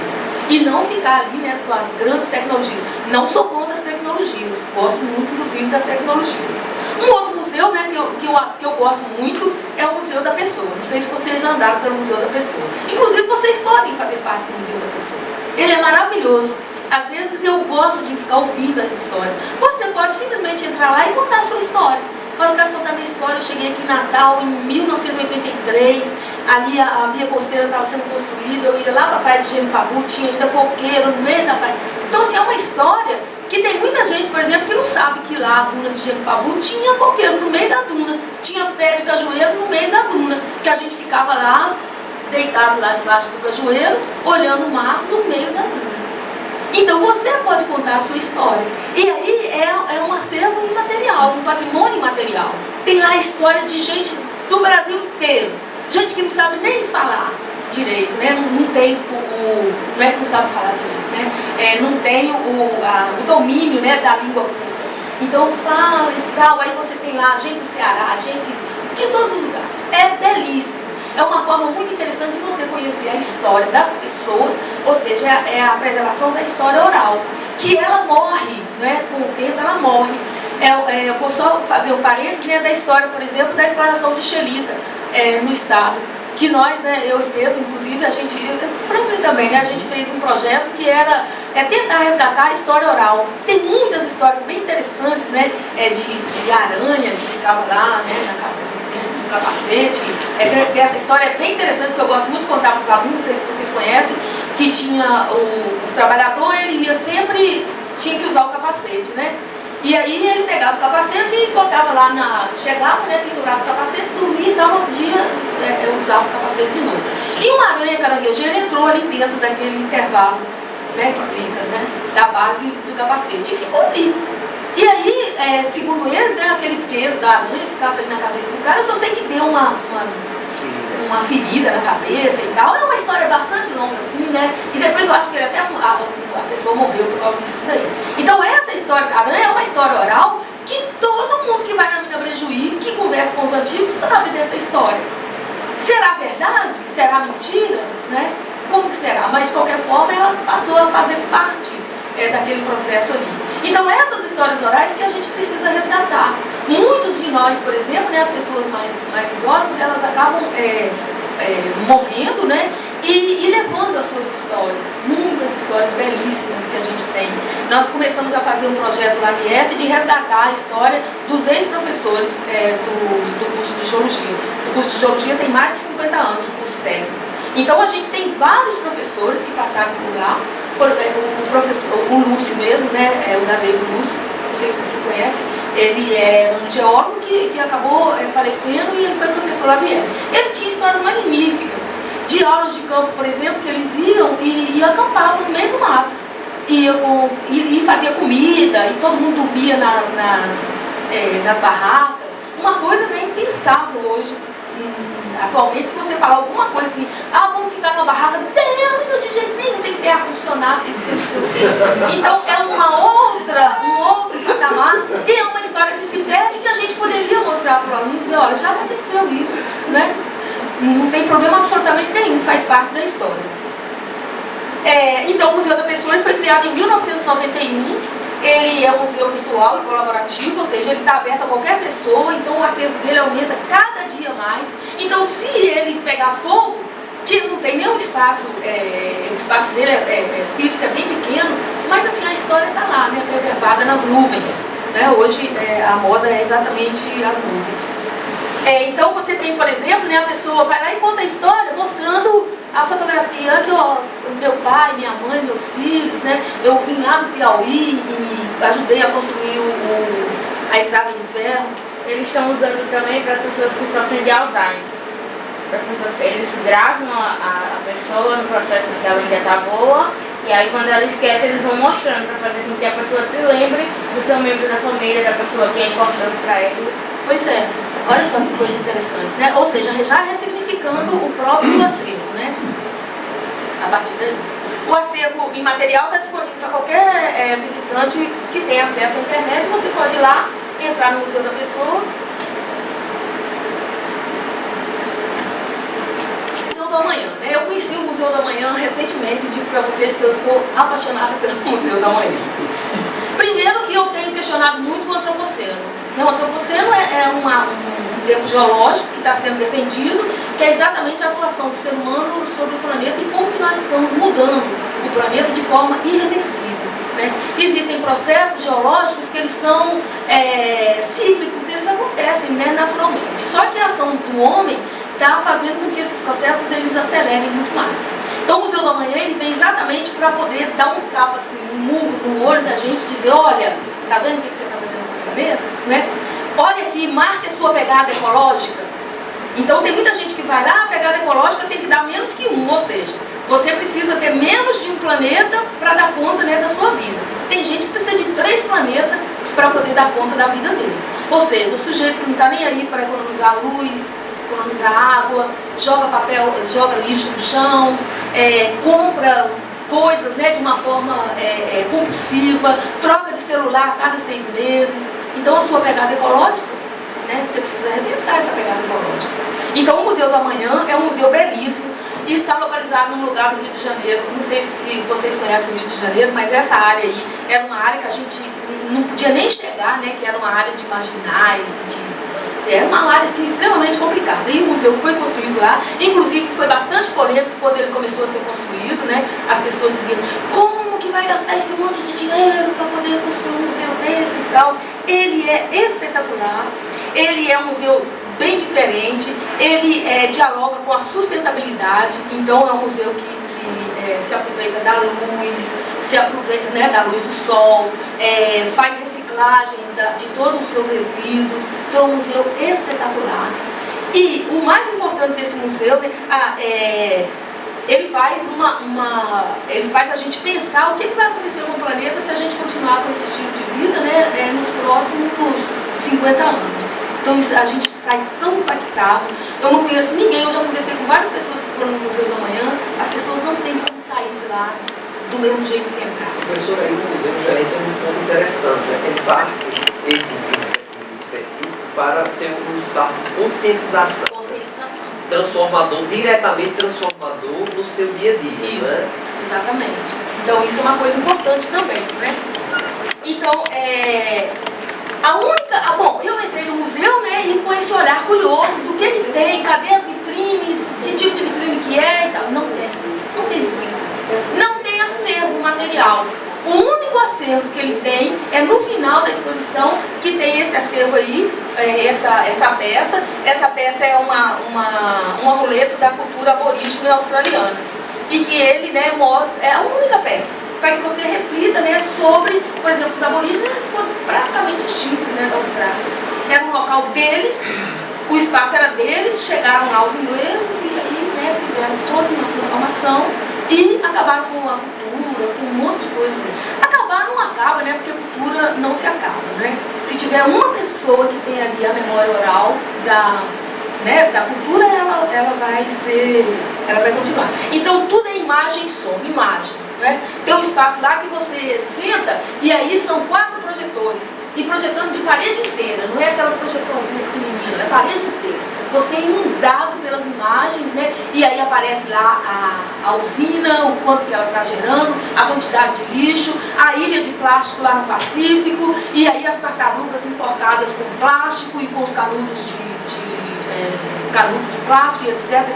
E não ficar ali, né, com as grandes tecnologias. Não sou contra as tecnologias, gosto muito, inclusive, das tecnologias. Um outro museu, né, que eu gosto muito é o Museu da Pessoa. Não sei se vocês já andaram pelo Museu da Pessoa. Inclusive, vocês podem fazer parte do Museu da Pessoa. Ele é maravilhoso. Às vezes eu gosto de ficar ouvindo as histórias. Você pode simplesmente entrar lá e contar a sua história. Agora eu quero contar minha história. Eu cheguei aqui em Natal em 1983, ali a via costeira estava sendo construída, eu ia lá para a praia de Genipabu, tinha ainda coqueiro no meio da praia. Então assim, é uma história que tem muita gente, por exemplo, que não sabe que lá a duna de Genipabu tinha coqueiro no meio da duna, tinha pé de cajueiro no meio da duna, que a gente ficava lá, deitado lá debaixo do cajueiro, olhando o mar no meio da duna. Então você pode contar a sua história. E aí é um acervo imaterial, um patrimônio imaterial. Tem lá a história de gente do Brasil inteiro. Gente que não sabe nem falar direito, né? Não tem não é que não sabe falar direito, né? Não tem o domínio, né, da língua culta. Então fala e tal, aí você tem lá gente do Ceará, gente de todos os lugares. É belíssimo. É uma forma muito interessante de você conhecer a história das pessoas, ou seja, é a preservação da história oral, que ela morre, né? Com o tempo ela morre. Eu vou só fazer um parênteses, né, da história, por exemplo, da exploração de xelita no estado. Que nós, né, eu e Pedro, inclusive, a gente, Franklin também, né, a gente fez um projeto que era tentar resgatar a história oral. Tem muitas histórias bem interessantes, né, de aranha que ficava lá, né, no capacete. Tem essa história bem interessante que eu gosto muito de contar para os alunos, não sei se vocês conhecem, que tinha o trabalhador, ele ia sempre, tinha que usar o capacete, né? E aí ele pegava o capacete e botava lá chegava, né, pendurava o capacete, dormia e tal, no dia eu usava o capacete de novo. E uma aranha caranguejeira entrou ali dentro daquele intervalo, né, que fica, né, da base do capacete, e ficou ali. E aí, segundo eles, né, aquele pelo da aranha ficava ali na cabeça do cara. Eu só sei que deu uma ferida na cabeça e tal. É uma história bastante longa assim, né? E depois eu acho que até a pessoa morreu por causa disso daí. Então essa história da aranha é uma história oral que todo mundo que vai na Mina Brejuí, que conversa com os antigos, sabe dessa história. Será verdade? Será mentira? Né? Como que será? Mas de qualquer forma ela passou a fazer parte daquele processo ali. Então essas histórias orais que a gente precisa resgatar. Muitos de nós, por exemplo, né, as pessoas mais idosas, elas acabam morrendo, né, e levando as suas histórias, muitas histórias belíssimas que a gente tem. Nós começamos a fazer um projeto lá no IF de resgatar a história dos ex-professores do curso de Geologia. O curso de Geologia tem mais de 50 anos, o curso técnico. Então a gente tem vários professores que passaram por lá. O Lúcio mesmo, né, o galego Lúcio, não sei se vocês conhecem, ele é um geólogo que acabou falecendo e ele foi professor lá BF. Ele tinha histórias magníficas, de aulas de campo, por exemplo, que eles iam e acampavam no meio do mato. E fazia comida, e todo mundo dormia nas barracas. Uma coisa, né, impensável hoje. Atualmente, se você falar alguma coisa assim, vamos ficar numa barraca, não, de jeito nenhum, tem que ter ar-condicionado, tem que ter não sei o quê. Então é um outro patamar, e é uma história que se perde, que a gente poderia mostrar para o aluno e dizer, olha, já aconteceu isso, né? Não tem problema absolutamente nenhum, faz parte da história. Então o Museu da Pessoa foi criado em 1991. Ele é um museu virtual e colaborativo, ou seja, ele está aberto a qualquer pessoa, então o acervo dele aumenta cada dia mais. Então, se ele pegar fogo, que não tem nenhum espaço, o espaço dele físico é bem pequeno, mas assim, a história está lá, né, preservada nas nuvens. Né? Hoje a moda é exatamente as nuvens. Então você tem, por exemplo, né, a pessoa vai lá e conta a história mostrando a fotografia que meu pai, minha mãe, meus filhos, né, eu vim lá no Piauí e ajudei a construir a estrada de ferro. Eles estão usando também para as pessoas que sofrem de Alzheimer. Para as pessoas, eles gravam a pessoa no processo que ela ainda está boa, e aí quando ela esquece eles vão mostrando para fazer com que a pessoa se lembre do seu membro da família, da pessoa que é importante para ela. Pois é. Olha só que coisa interessante, né? Ou seja, já ressignificando o próprio acervo, né? A partir daí. O acervo imaterial está disponível para qualquer visitante que tenha acesso à internet. Você pode ir lá, entrar no Museu da Pessoa. Museu do Amanhã, né? Eu conheci o Museu do Amanhã recentemente, digo para vocês que eu estou apaixonada pelo Museu do Amanhã. Primeiro que eu tenho questionado muito o antropoceno. O antropoceno é um termo geológico que está sendo defendido, que é exatamente a atuação do ser humano sobre o planeta e como que nós estamos mudando o planeta de forma irreversível. Né? Existem processos geológicos que eles são cíclicos, eles acontecem, né, naturalmente. Só que a ação do homem está fazendo com que esses processos eles acelerem muito mais. Então o Museu do Amanhã ele vem exatamente para poder dar um tapa, assim, um murro no olho da gente, dizer, olha, tá vendo o que você está fazendo com o planeta? Né? Olha aqui, marque a sua pegada ecológica. Então tem muita gente que vai lá, a pegada ecológica tem que dar menos que um, ou seja, você precisa ter menos de um planeta para dar conta, né, da sua vida. Tem gente que precisa de 3 planetas para poder dar conta da vida dele. Ou seja, o sujeito que não está nem aí para economizar luz, economizar água, joga papel, joga lixo no chão, compra coisas, né, de uma forma compulsiva, troca de celular a cada 6 meses. Então a sua pegada ecológica né? Você precisa repensar essa pegada ecológica. Então o Museu do Amanhã é um museu belíssimo, está localizado num lugar do Rio de Janeiro. Não sei se vocês conhecem o Rio de Janeiro, mas essa área aí era uma área que a gente não podia nem chegar, né? Que era uma área de marginais, era uma área assim, extremamente complicada. E o museu foi construído lá, inclusive foi bastante polêmico quando ele começou a ser construído, né? As pessoas diziam, como que vai gastar esse monte de dinheiro para poder construir um museu desse e tal? Ele é espetacular, ele é um museu bem diferente, ele dialoga com a sustentabilidade, então é um museu que se aproveita da luz, se aproveita, né, da luz do sol, faz reciclagem de todos os seus resíduos, então é um museu espetacular. E o mais importante desse museu, né, ele faz a gente pensar o que vai acontecer com o planeta se a gente continuar com esse estilo de vida, né, nos próximos 50 anos. Então a gente sai tão impactado. Eu não conheço ninguém, eu já conversei com várias pessoas que foram no Museu do Amanhã, as pessoas não têm como sair de lá do mesmo jeito que entraram. Professor, aí o museu já entra num ponto interessante, né? Ele parte esse específico para ser um espaço de conscientização. Conscientização. Transformador, diretamente transformador no seu dia a dia. Isso, né? Exatamente. Então isso é uma coisa importante também, né? Então, bom, eu entrei no museu, né, e com esse olhar curioso do que tem, cadê as vitrines, que tipo de vitrine que é e tal. Não tem vitrine. Não tem acervo material. O único acervo que ele tem é no final da exposição, que tem esse acervo aí, essa peça. Essa peça é um amuleto da cultura aborígene australiana. E que ele, né, é a única peça, para que você reflita, né, sobre, por exemplo, os aborígenes foram praticamente extintos, né, da Austrália. Era um local deles, o espaço era deles, chegaram lá os ingleses e aí, né, fizeram toda uma transformação e acabaram com a cultura, com um monte de coisa dele. Acabar não acaba, né, porque a cultura não se acaba, né? Se tiver uma pessoa que tem ali a memória oral da cultura, ela vai continuar. Então tudo é imagem e som, imagem, né? Tem um espaço lá que você senta e aí são 4 projetores e projetando de parede inteira, não é aquela projeçãozinha pequenininha, é parede inteira. Você é inundado pelas imagens, né? E aí aparece lá a usina, o quanto que ela está gerando, a quantidade de lixo, a ilha de plástico lá no Pacífico, e aí as tartarugas enforcadas com plástico e com os canudos canudo de plástico, etc,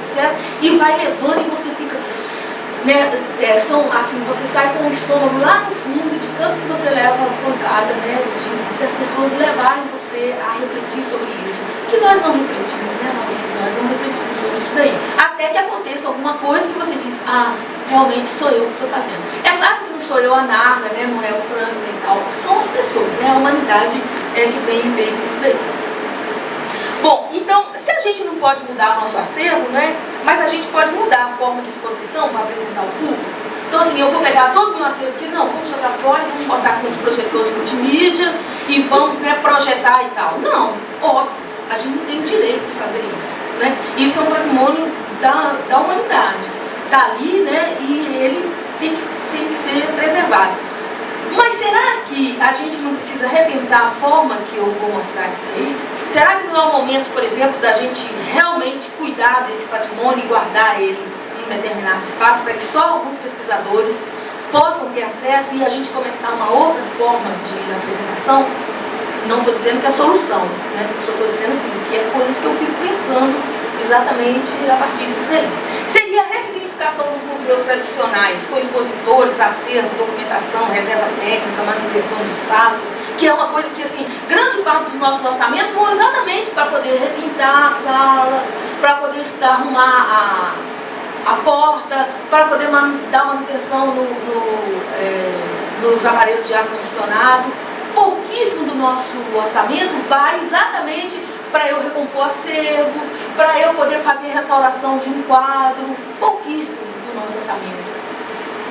e vai levando e você fica, né, você sai com o estômago lá no fundo, de tanto que você leva pancada, né, das pessoas levarem você a refletir sobre isso, que nós não refletimos, né, nós não refletimos sobre isso daí, até que aconteça alguma coisa que você diz, realmente sou eu que estou fazendo. É claro que não sou eu a Narda, né, não é o Franklin e tal, são as pessoas, né, a humanidade que tem feito isso daí. Bom, então, se a gente não pode mudar o nosso acervo, né, mas a gente pode mudar a forma de exposição para apresentar ao público. Então, assim, eu vou pegar todo o meu acervo aqui, não, vamos jogar fora, vamos botar com os projetores multimídia e vamos, né, projetar e tal. Não, óbvio, a gente não tem o direito de fazer isso, né? Isso é um patrimônio da humanidade. Está ali, né, e ele tem que ser preservado. Mas será que a gente não precisa repensar a forma que eu vou mostrar isso daí? Será que não é o momento, por exemplo, da gente realmente cuidar desse patrimônio e guardar ele em um determinado espaço para que só alguns pesquisadores possam ter acesso e a gente começar uma outra forma de apresentação? Não estou dizendo que é a solução, né? Só estou dizendo assim, que é coisas que eu fico pensando exatamente a partir disso daí. Seria a ressignificação dos museus tradicionais, com expositores, acervo, documentação, reserva técnica, manutenção de espaço, que é uma coisa que, assim, grande parte dos nossos lançamentos vão exatamente para poder repintar a sala, para poder arrumar a porta, para poder dar manutenção nos aparelhos de ar-condicionado. Pouquíssimo do nosso orçamento vai exatamente para eu recompor acervo, para eu poder fazer restauração de um quadro, pouquíssimo do nosso orçamento.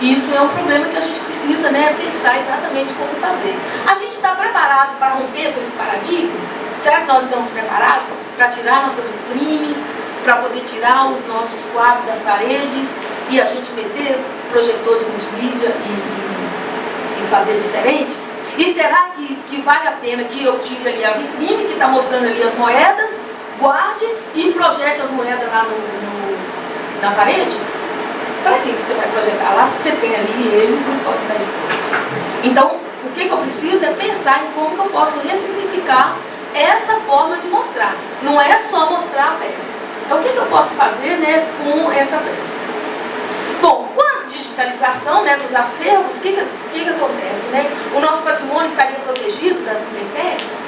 Isso é um problema que a gente precisa, né, pensar exatamente como fazer. A gente está preparado para romper com esse paradigma? Será que nós estamos preparados para tirar nossas vitrines, para poder tirar os nossos quadros das paredes e a gente meter projetor de multimídia e fazer diferente? E será que vale a pena que eu tire ali a vitrine, que está mostrando ali as moedas, guarde e projete as moedas lá na parede? Para que você vai projetar lá se você tem ali eles e podem estar expostos? Então, o que eu preciso é pensar em como que eu posso ressignificar essa forma de mostrar. Não é só mostrar a peça. Então, o que eu posso fazer, né, com essa peça? Bom, com a digitalização, né, dos acervos, o que acontece? Né? O nosso patrimônio estaria protegido das intempéries?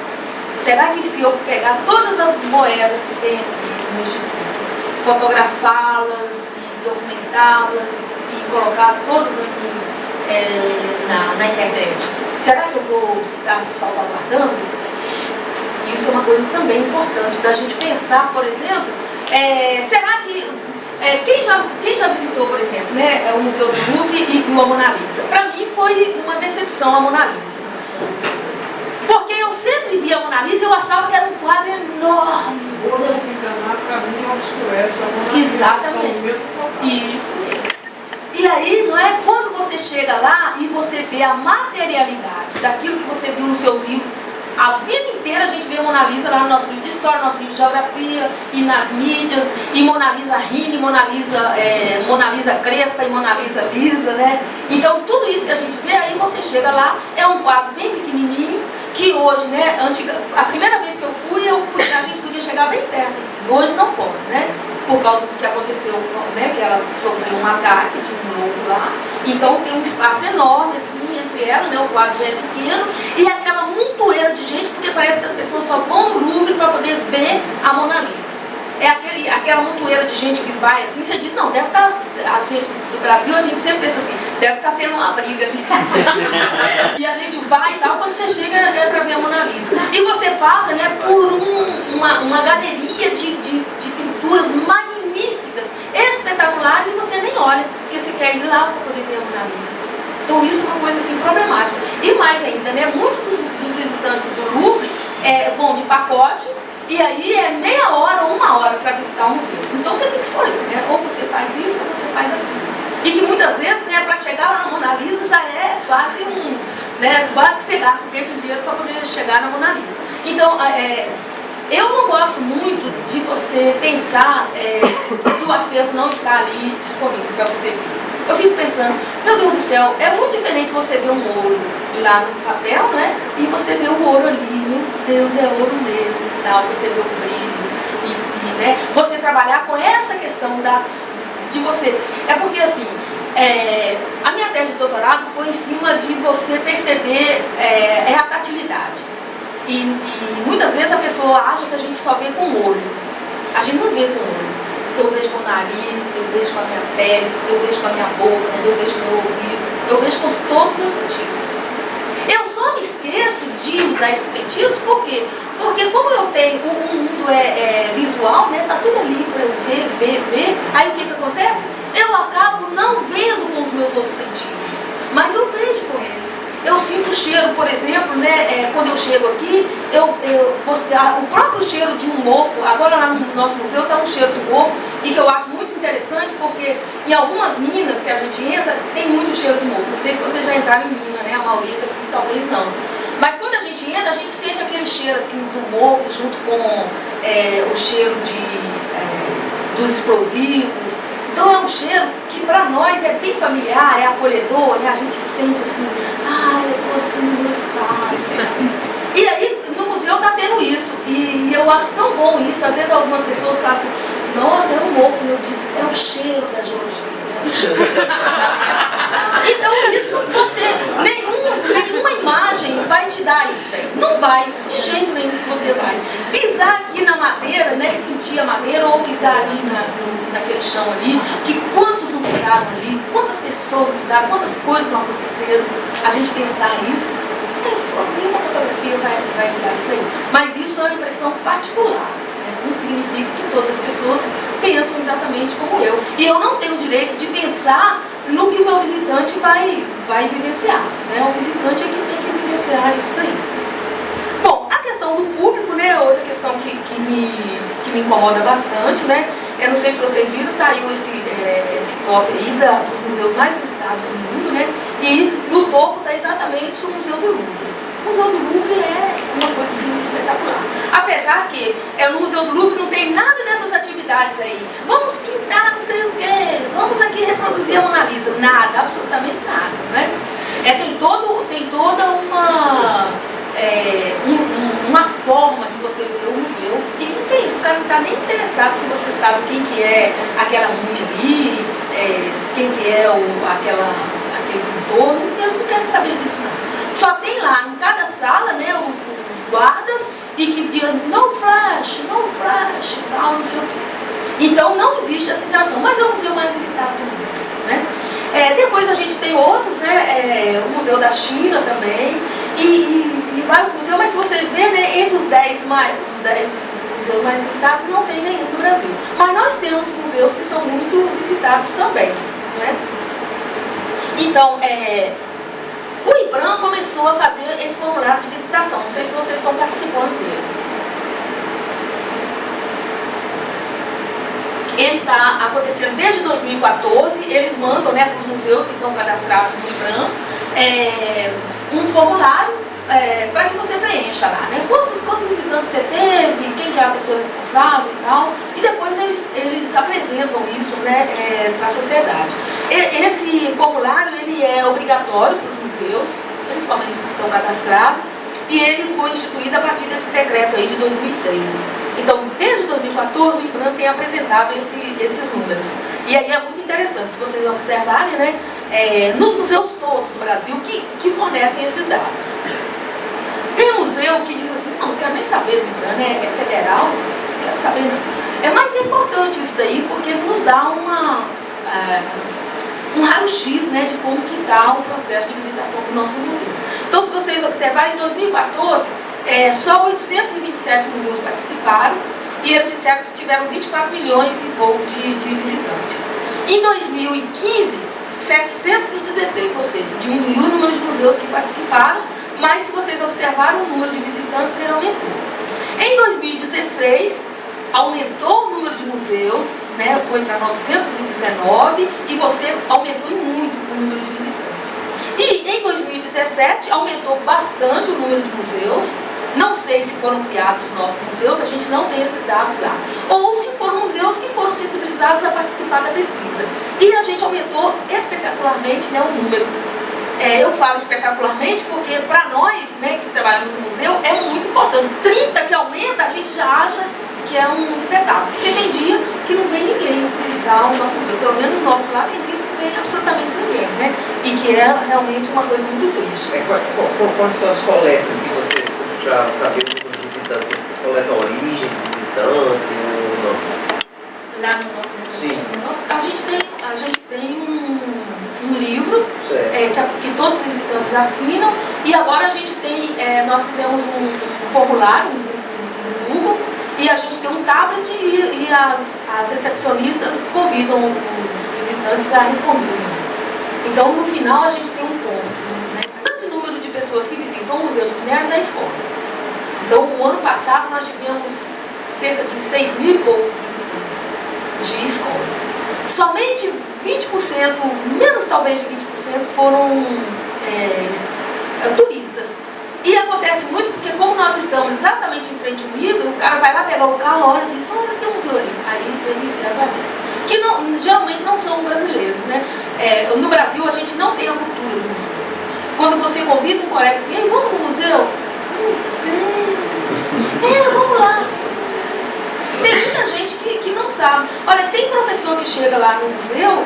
Será que se eu pegar todas as moedas que tem aqui no Instituto, fotografá-las e documentá-las e colocar todas aqui na internet, será que eu vou estar salvaguardando? Isso é uma coisa também importante da gente pensar, por exemplo, será que quem já visitou, por exemplo, né, o Museu do Louvre e viu a Mona Lisa? Para mim foi uma decepção a Mona Lisa. Porque eu sempre via a Mona Lisa e eu achava que era um quadro enorme. Vou desencanar, para mim, obscurece a Mona Lisa. Exatamente. Isso mesmo. E aí, não é? Quando você chega lá e você vê a materialidade daquilo que você viu nos seus livros, a vida inteira a gente vê a Mona Lisa lá no nosso livro de história, no nosso livro de geografia, e nas mídias, e Mona Lisa rindo, Mona Lisa crespa e Mona Lisa lisa, né? Então tudo isso que a gente vê, aí você chega lá, é um quadro bem pequenininho, que hoje, né, a primeira vez que eu fui, a gente podia chegar bem perto, assim. Hoje não pode, né? Por causa do que aconteceu, né, que ela sofreu um ataque de um lobo lá. Então tem um espaço enorme, assim, entre ela, né, o quadro já é pequeno, e aquela montoeira de gente, porque parece que as pessoas só vão no Louvre para poder ver a Mona Lisa. É aquela montoeira de gente que vai assim, você diz, não, deve estar, a gente do Brasil, a gente sempre pensa assim, deve estar tendo uma briga ali. E a gente vai e tal, quando você chega é para ver a Mona Lisa. E você passa, né, por uma galeria de pinturas magníficas, espetaculares, e você nem olha, porque você quer ir lá para poder ver a Mona Lisa. Então isso é uma coisa assim problemática. E mais ainda, né, muitos dos visitantes do Louvre vão de pacote, e aí é meia hora ou uma hora para visitar o museu. Então você tem que escolher, né? Ou você faz isso ou você faz aquilo. E que muitas vezes, né, para chegar lá na Mona Lisa já é quase quase que você gasta o tempo inteiro para poder chegar na Mona Lisa. Então, eu não gosto muito de você pensar que o acervo não está ali disponível para você ver. Eu fico pensando, meu Deus do céu, é muito diferente você ver um ouro lá no papel, né? E você vê o ouro ali, meu Deus, é ouro mesmo e tal, você vê o brilho, né? Você trabalhar com essa questão de você. É porque assim, a minha tese de doutorado foi em cima de você perceber a tatilidade. E muitas vezes a pessoa acha que a gente só vê com o olho. A gente não vê com o olho. Eu vejo com o nariz, eu vejo com a minha pele, eu vejo com a minha boca, eu vejo com o meu ouvido, eu vejo com todos os meus sentidos. Eu só me esqueço de usar esses sentidos, por quê? Porque como eu tenho, o mundo visual, né, tá tudo ali para eu ver, aí o que acontece? Eu acabo não vendo com os meus outros sentidos, mas eu vejo com eles. Eu sinto o cheiro, por exemplo, né, quando eu chego aqui, o próprio cheiro de um mofo, agora lá no nosso museu está um cheiro de mofo, e que eu acho muito interessante, porque em algumas minas que a gente entra, tem muito cheiro de mofo. Não sei se vocês já entraram em mina, né, a maioria aqui talvez não. Mas quando a gente entra, a gente sente aquele cheiro assim do mofo, junto com o cheiro dos explosivos. Então é um cheiro que para nós é bem familiar, é acolhedor, né? A gente se sente assim, eu estou assim no meu espaço. E aí no museu está tendo isso, e eu acho tão bom isso. Às vezes algumas pessoas falam assim, nossa, é um mofo, eu digo, é o cheiro da geologia, né? O cheiro da então isso nenhuma imagem vai te dar isso daí. Não vai, de jeito nenhum que você vai. Pisar aqui na madeira, né, sentir a madeira, ou pisar ali naquele chão ali, que quantos não pisaram ali, quantas pessoas não pisaram, quantas coisas não aconteceram, a gente pensar isso, nenhuma fotografia vai me dar isso daí. Mas isso é uma impressão particular, né? Não significa que todas as pessoas pensam exatamente como eu. E eu não tenho o direito de pensar no que o meu visitante vai vivenciar, né? O visitante é que tem que vivenciar isso daí. Bom, a questão do público, né, é outra questão que me incomoda bastante, né? Eu não sei se vocês viram, saiu esse top aí dos museus mais visitados do mundo, né? E no topo está exatamente o Museu do Louvre. O Museu do Louvre é uma coisa assim, espetacular. Apesar que no Museu do Louvre não tem nada dessas atividades aí. Vamos pintar não sei o quê, vamos aqui reproduzir a Mona Lisa. Nada, absolutamente nada. Né? Tem toda uma forma de você ver o museu. E não tem isso, o cara não está nem interessado se você sabe quem que é aquela múmia ali, quem que é aquele pintor, eles não querem saber disso não. Só tem lá em cada sala, né, os guardas e que dizem no flash, e tal, não sei o quê. Então não existe essa interação, mas é o museu mais visitado do mundo. Né? Depois a gente tem outros, né, o Museu da China também, e vários museus, mas se você vê, né, entre os 10 museus mais visitados, não tem nenhum do Brasil. Mas nós temos museus que são muito visitados também. Né? Então, o IBRAM começou a fazer esse formulário de visitação. Não sei se vocês estão participando dele. Ele está acontecendo desde 2014. Eles mandam, né, para os museus que estão cadastrados no IBRAM um formulário para que você preencha lá, né? Quantos visitantes você teve, quem que é a pessoa responsável e tal. E depois eles apresentam isso, né, para a sociedade. Esse formulário ele é obrigatório para os museus, principalmente os que estão cadastrados, e ele foi instituído a partir desse decreto aí de 2013. Então, desde 2014, o IBRAM tem apresentado esses números. E aí é muito interessante, se vocês observarem, né, nos museus todos do Brasil que fornecem esses dados. Tem museu que diz assim, não quero nem saber do IBRAM, né, é federal, não quero saber não. Mas é importante isso daí, porque nos dá um raio-x, né, de como que está o processo de visitação dos nossos museus. Então, se vocês observarem, em 2014, só 827 museus participaram e eles disseram que tiveram 24 milhões e pouco de visitantes. Em 2015, 716, ou seja, diminuiu o número de museus que participaram, mas se vocês observaram, o número de visitantes ele aumentou. Em 2016, aumentou o número de museus, né, foi para 919 e você aumentou muito o número de visitantes. E em 2017 aumentou bastante o número de museus. Não sei se foram criados novos museus, a gente não tem esses dados lá. Ou se foram museus que foram sensibilizados a participar da pesquisa. E a gente aumentou espetacularmente, né, o número. Eu falo espetacularmente porque para nós, né, que trabalhamos no museu, é muito importante. 30 que aumenta, a gente já acha que é um espetáculo. Porque tem dia que não vem ninguém visitar o nosso museu. Pelo menos o nosso lá tem dia que não vem absolutamente ninguém, né? E que é realmente uma coisa muito triste. Quais são as coletas que você, para saber o número de visitantes, você coleta a origem do visitante ou não? Lá no Sim. A gente tem um livro que todos os visitantes assinam, e agora a gente tem, nós fizemos um formulário no Google, e a gente tem um tablet e as recepcionistas convidam os visitantes a responderem. Então, no final, a gente tem um ponto, né? Tanto o número de pessoas que visitam o Museu de Minério é a escola. Então, o ano passado, nós tivemos cerca de 6 mil e poucos visitantes de escolas. Somente 20%, menos talvez de 20%, foram turistas. E acontece muito porque, como nós estamos exatamente em frente ao Nido, o cara vai lá pegar o carro, olha e diz, olha, tem um museu ali. Aí ele atravessa. Que geralmente não são brasileiros, né? No Brasil, a gente não tem a cultura do museu. Quando você convida um colega assim, ei, vamos no museu? Museu? Vamos lá. Tem muita gente que não sabe. Olha, tem professor que chega lá no museu,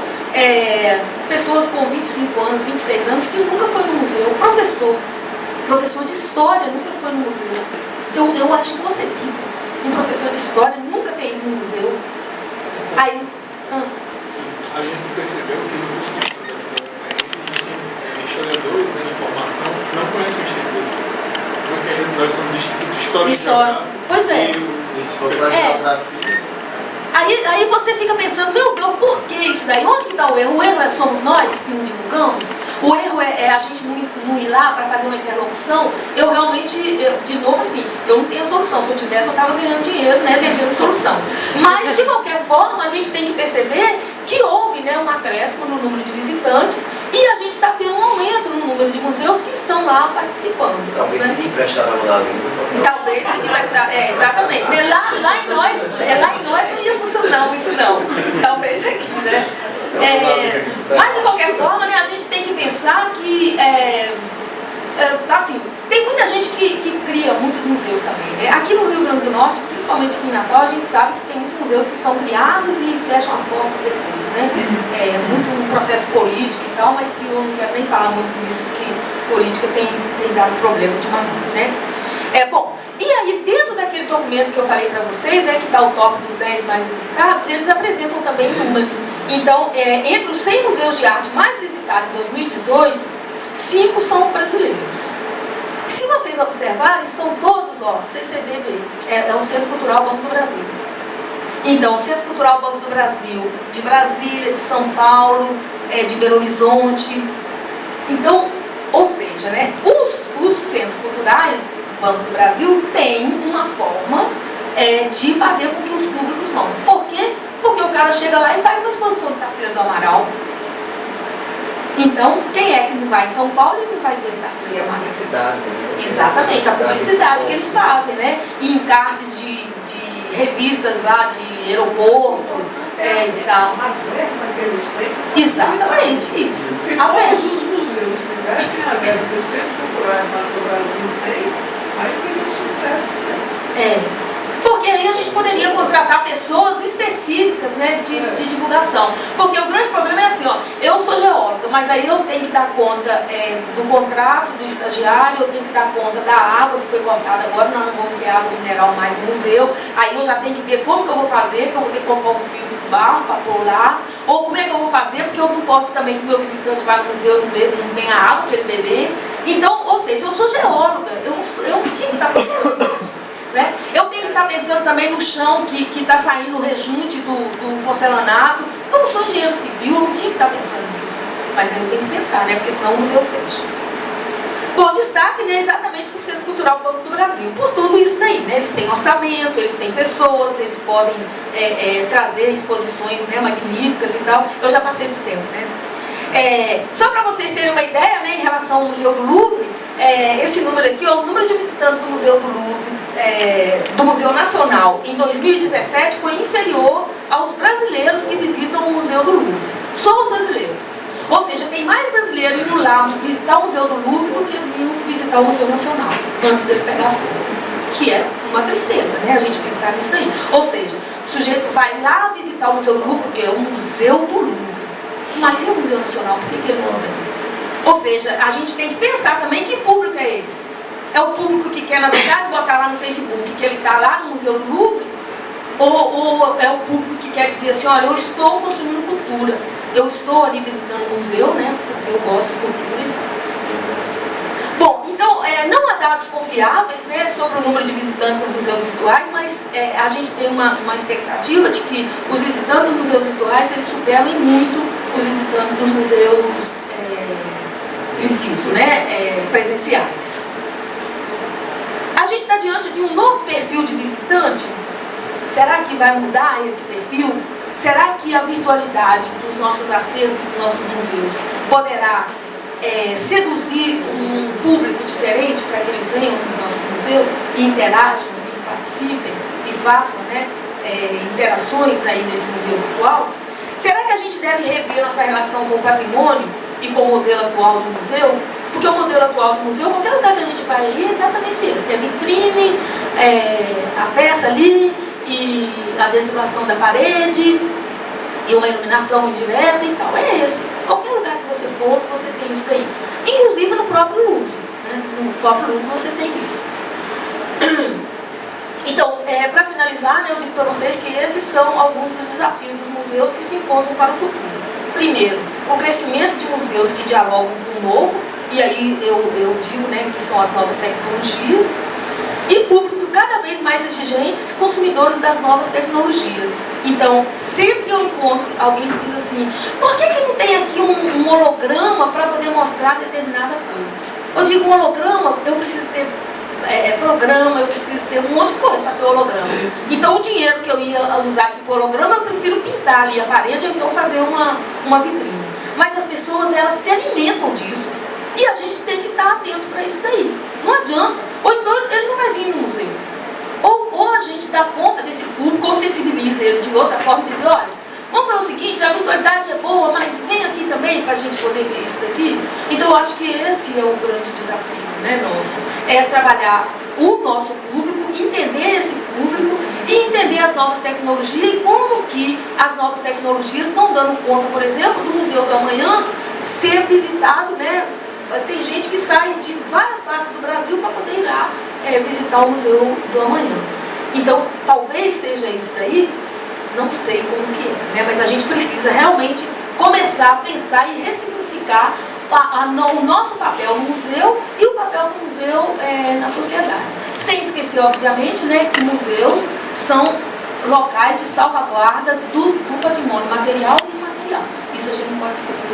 pessoas com 25 anos, 26 anos, que nunca foi no museu. Professor de história nunca foi no museu. Eu acho inconcebível um professor de história nunca ter ido no museu. Aí... A gente percebeu que no curso de história existem historiadores, né, de formação que não conhecem o Instituto. Porque nós somos Instituto de História. Pois é. E se for para geografia... Aí você fica pensando, meu Deus, por que isso daí? Onde que está o erro? O erro somos nós que não divulgamos? O erro é a gente não ir lá para fazer uma interlocução? Eu realmente, de novo assim, eu não tenho a solução. Se eu tivesse, eu estava ganhando dinheiro, né, vendendo solução. Mas, de qualquer forma, a gente tem que perceber que houve, né, um acréscimo no número de visitantes e a gente está tendo um aumento no número de museus que estão lá participando. Talvez né? pedir emprestado a Mona Lisa. Talvez pedir emprestado, exatamente. Lá em nós não ia funcionar muito não. Talvez aqui, né? Mas de qualquer forma, né, a gente tem que pensar que assim, tem muita gente que cria muitos museus também, né? Aqui no Rio Grande do Norte, principalmente aqui em Natal, a gente sabe que tem muitos museus que são criados e fecham as portas depois, né? É muito um processo político e tal, mas que eu não quero nem falar muito nisso, que política tem dado problema ultimamente, né? Bom, e aí dentro daquele documento que eu falei para vocês, né, que está o top dos 10 mais visitados, eles apresentam também números. Então, entre os 100 museus de arte mais visitados em 2018, 5 são brasileiros. Se vocês observarem, são todos, ó, CCBB, é o Centro Cultural Banco do Brasil. Então, o Centro Cultural Banco do Brasil, de Brasília, de São Paulo, de Belo Horizonte. Então, ou seja, né, os centros culturais do Banco do Brasil têm uma forma de fazer com que os públicos vão. Por quê? Porque o cara chega lá e faz uma exposição de Tarsila do Amaral. Então, quem é que não vai em São Paulo e não vai ver Tarsila do Amaral? Publicidade, né? Exatamente, a publicidade que eles fazem, né? E encartes de revistas lá de aeroporto e tal. A verba que eles têm. Exatamente, isso. Se A verba. todos os museus tivessem a verba que o Centro Cultural do Brasil tem, aí seria um sucesso, certo? Porque aí a gente poderia contratar pessoas específicas, né, de divulgação. Porque o grande problema é assim, ó, eu sou geóloga, mas aí eu tenho que dar conta do contrato do estagiário, eu tenho que dar conta da água que foi cortada agora, nós não vamos ter água mineral mais no museu, aí eu já tenho que ver como que eu vou fazer, que eu vou ter que comprar um filme de barro para pôr lá, ou como é que eu vou fazer, porque eu não posso também que o meu visitante vá no museu e não tenha água para ele beber. Então, ou seja, eu sou geóloga, eu não tinha que estar pensando nisso. Né? Eu tenho que estar pensando também no chão que está saindo o rejunte do porcelanato. Eu não sou engenheiro civil, eu não tinha que estar pensando nisso. Mas eu tenho que pensar, né? Porque senão o museu fecha. Bom, destaque, né, exatamente para o Centro Cultural Banco do Brasil. Por tudo isso daí, né? Eles têm orçamento, eles têm pessoas, eles podem trazer exposições, né, magníficas e tal. Eu já passei do tempo, né? Só para vocês terem uma ideia, né, em relação ao Museu do Louvre, esse número aqui, ó, o número de visitantes do Museu do Louvre, do Museu Nacional, em 2017 foi inferior aos brasileiros que visitam o Museu do Louvre. Só os brasileiros. Ou seja, tem mais brasileiro indo lá visitar o Museu do Louvre do que indo visitar o Museu Nacional, antes dele pegar fogo. Que é uma tristeza, né, a gente pensar nisso daí. Ou seja, o sujeito vai lá visitar o Museu do Louvre porque é o Museu do Louvre. Mas e o Museu Nacional, por que ele não vem? Ou seja, a gente tem que pensar também que público é esse. É o público que quer, na verdade, botar lá no Facebook que ele está lá no Museu do Louvre? Ou é o público que quer dizer assim, olha, eu estou consumindo cultura, eu estou ali visitando o museu, né, porque eu gosto de cultura e tal. Bom, então, não há dados confiáveis, né, sobre o número de visitantes nos museus virtuais, mas a gente tem uma expectativa de que os visitantes dos museus virtuais, eles superam muito os visitantes dos museus in situ, né, presenciais. A gente está diante de um novo perfil de visitante. Será que vai mudar esse perfil? Será que a virtualidade dos nossos acervos, dos nossos museus, poderá seduzir um público diferente para que eles venham nos nossos museus e interajam, e participem e façam, né, interações aí nesse museu virtual? Será que a gente deve rever nossa relação com o patrimônio e com o modelo atual de museu? Porque o modelo atual de museu, qualquer lugar que a gente vai aí, é exatamente esse. Tem a vitrine, a peça ali, e a adesivação da parede, e uma iluminação indireta e tal. É esse. Qualquer lugar que você for, você tem isso daí. Inclusive no próprio Louvre. Né? No próprio Louvre você tem isso. Então, para finalizar, né, eu digo para vocês que esses são alguns dos desafios dos museus que se encontram para o futuro. Primeiro, o crescimento de museus que dialogam com o novo, e aí eu digo, né, que são as novas tecnologias, e público cada vez mais exigentes, consumidores das novas tecnologias. Então, sempre eu encontro alguém que diz assim, por que não tem aqui um holograma para poder mostrar determinada coisa? Eu digo, um holograma, eu preciso ter programa, eu preciso ter um monte de coisa para ter holograma. Então, o dinheiro que eu ia usar aqui para holograma, eu prefiro pintar ali a parede ou então fazer uma vitrine. Mas as pessoas, elas se alimentam disso. E a gente para isso daí. Não adianta. Ou então ele não vai vir no museu. Ou a gente dá conta desse público, ou sensibiliza ele de outra forma e diz, olha, vamos fazer o seguinte, a virtualidade é boa, mas vem aqui também para a gente poder ver isso daqui. Então eu acho que esse é o grande desafio, né, nosso. É trabalhar o nosso público, entender esse público e entender as novas tecnologias e como que as novas tecnologias estão dando conta, por exemplo, do Museu do Amanhã ser visitado, né? Tem gente que sai de várias partes do Brasil para poder ir lá visitar o Museu do Amanhã. Então, talvez seja isso daí, não sei como que é, né? Mas a gente precisa realmente começar a pensar e ressignificar o nosso papel no museu e o papel do museu na sociedade. Sem esquecer, obviamente, né, que museus são locais de salvaguarda do patrimônio material e imaterial. Isso a gente não pode esquecer.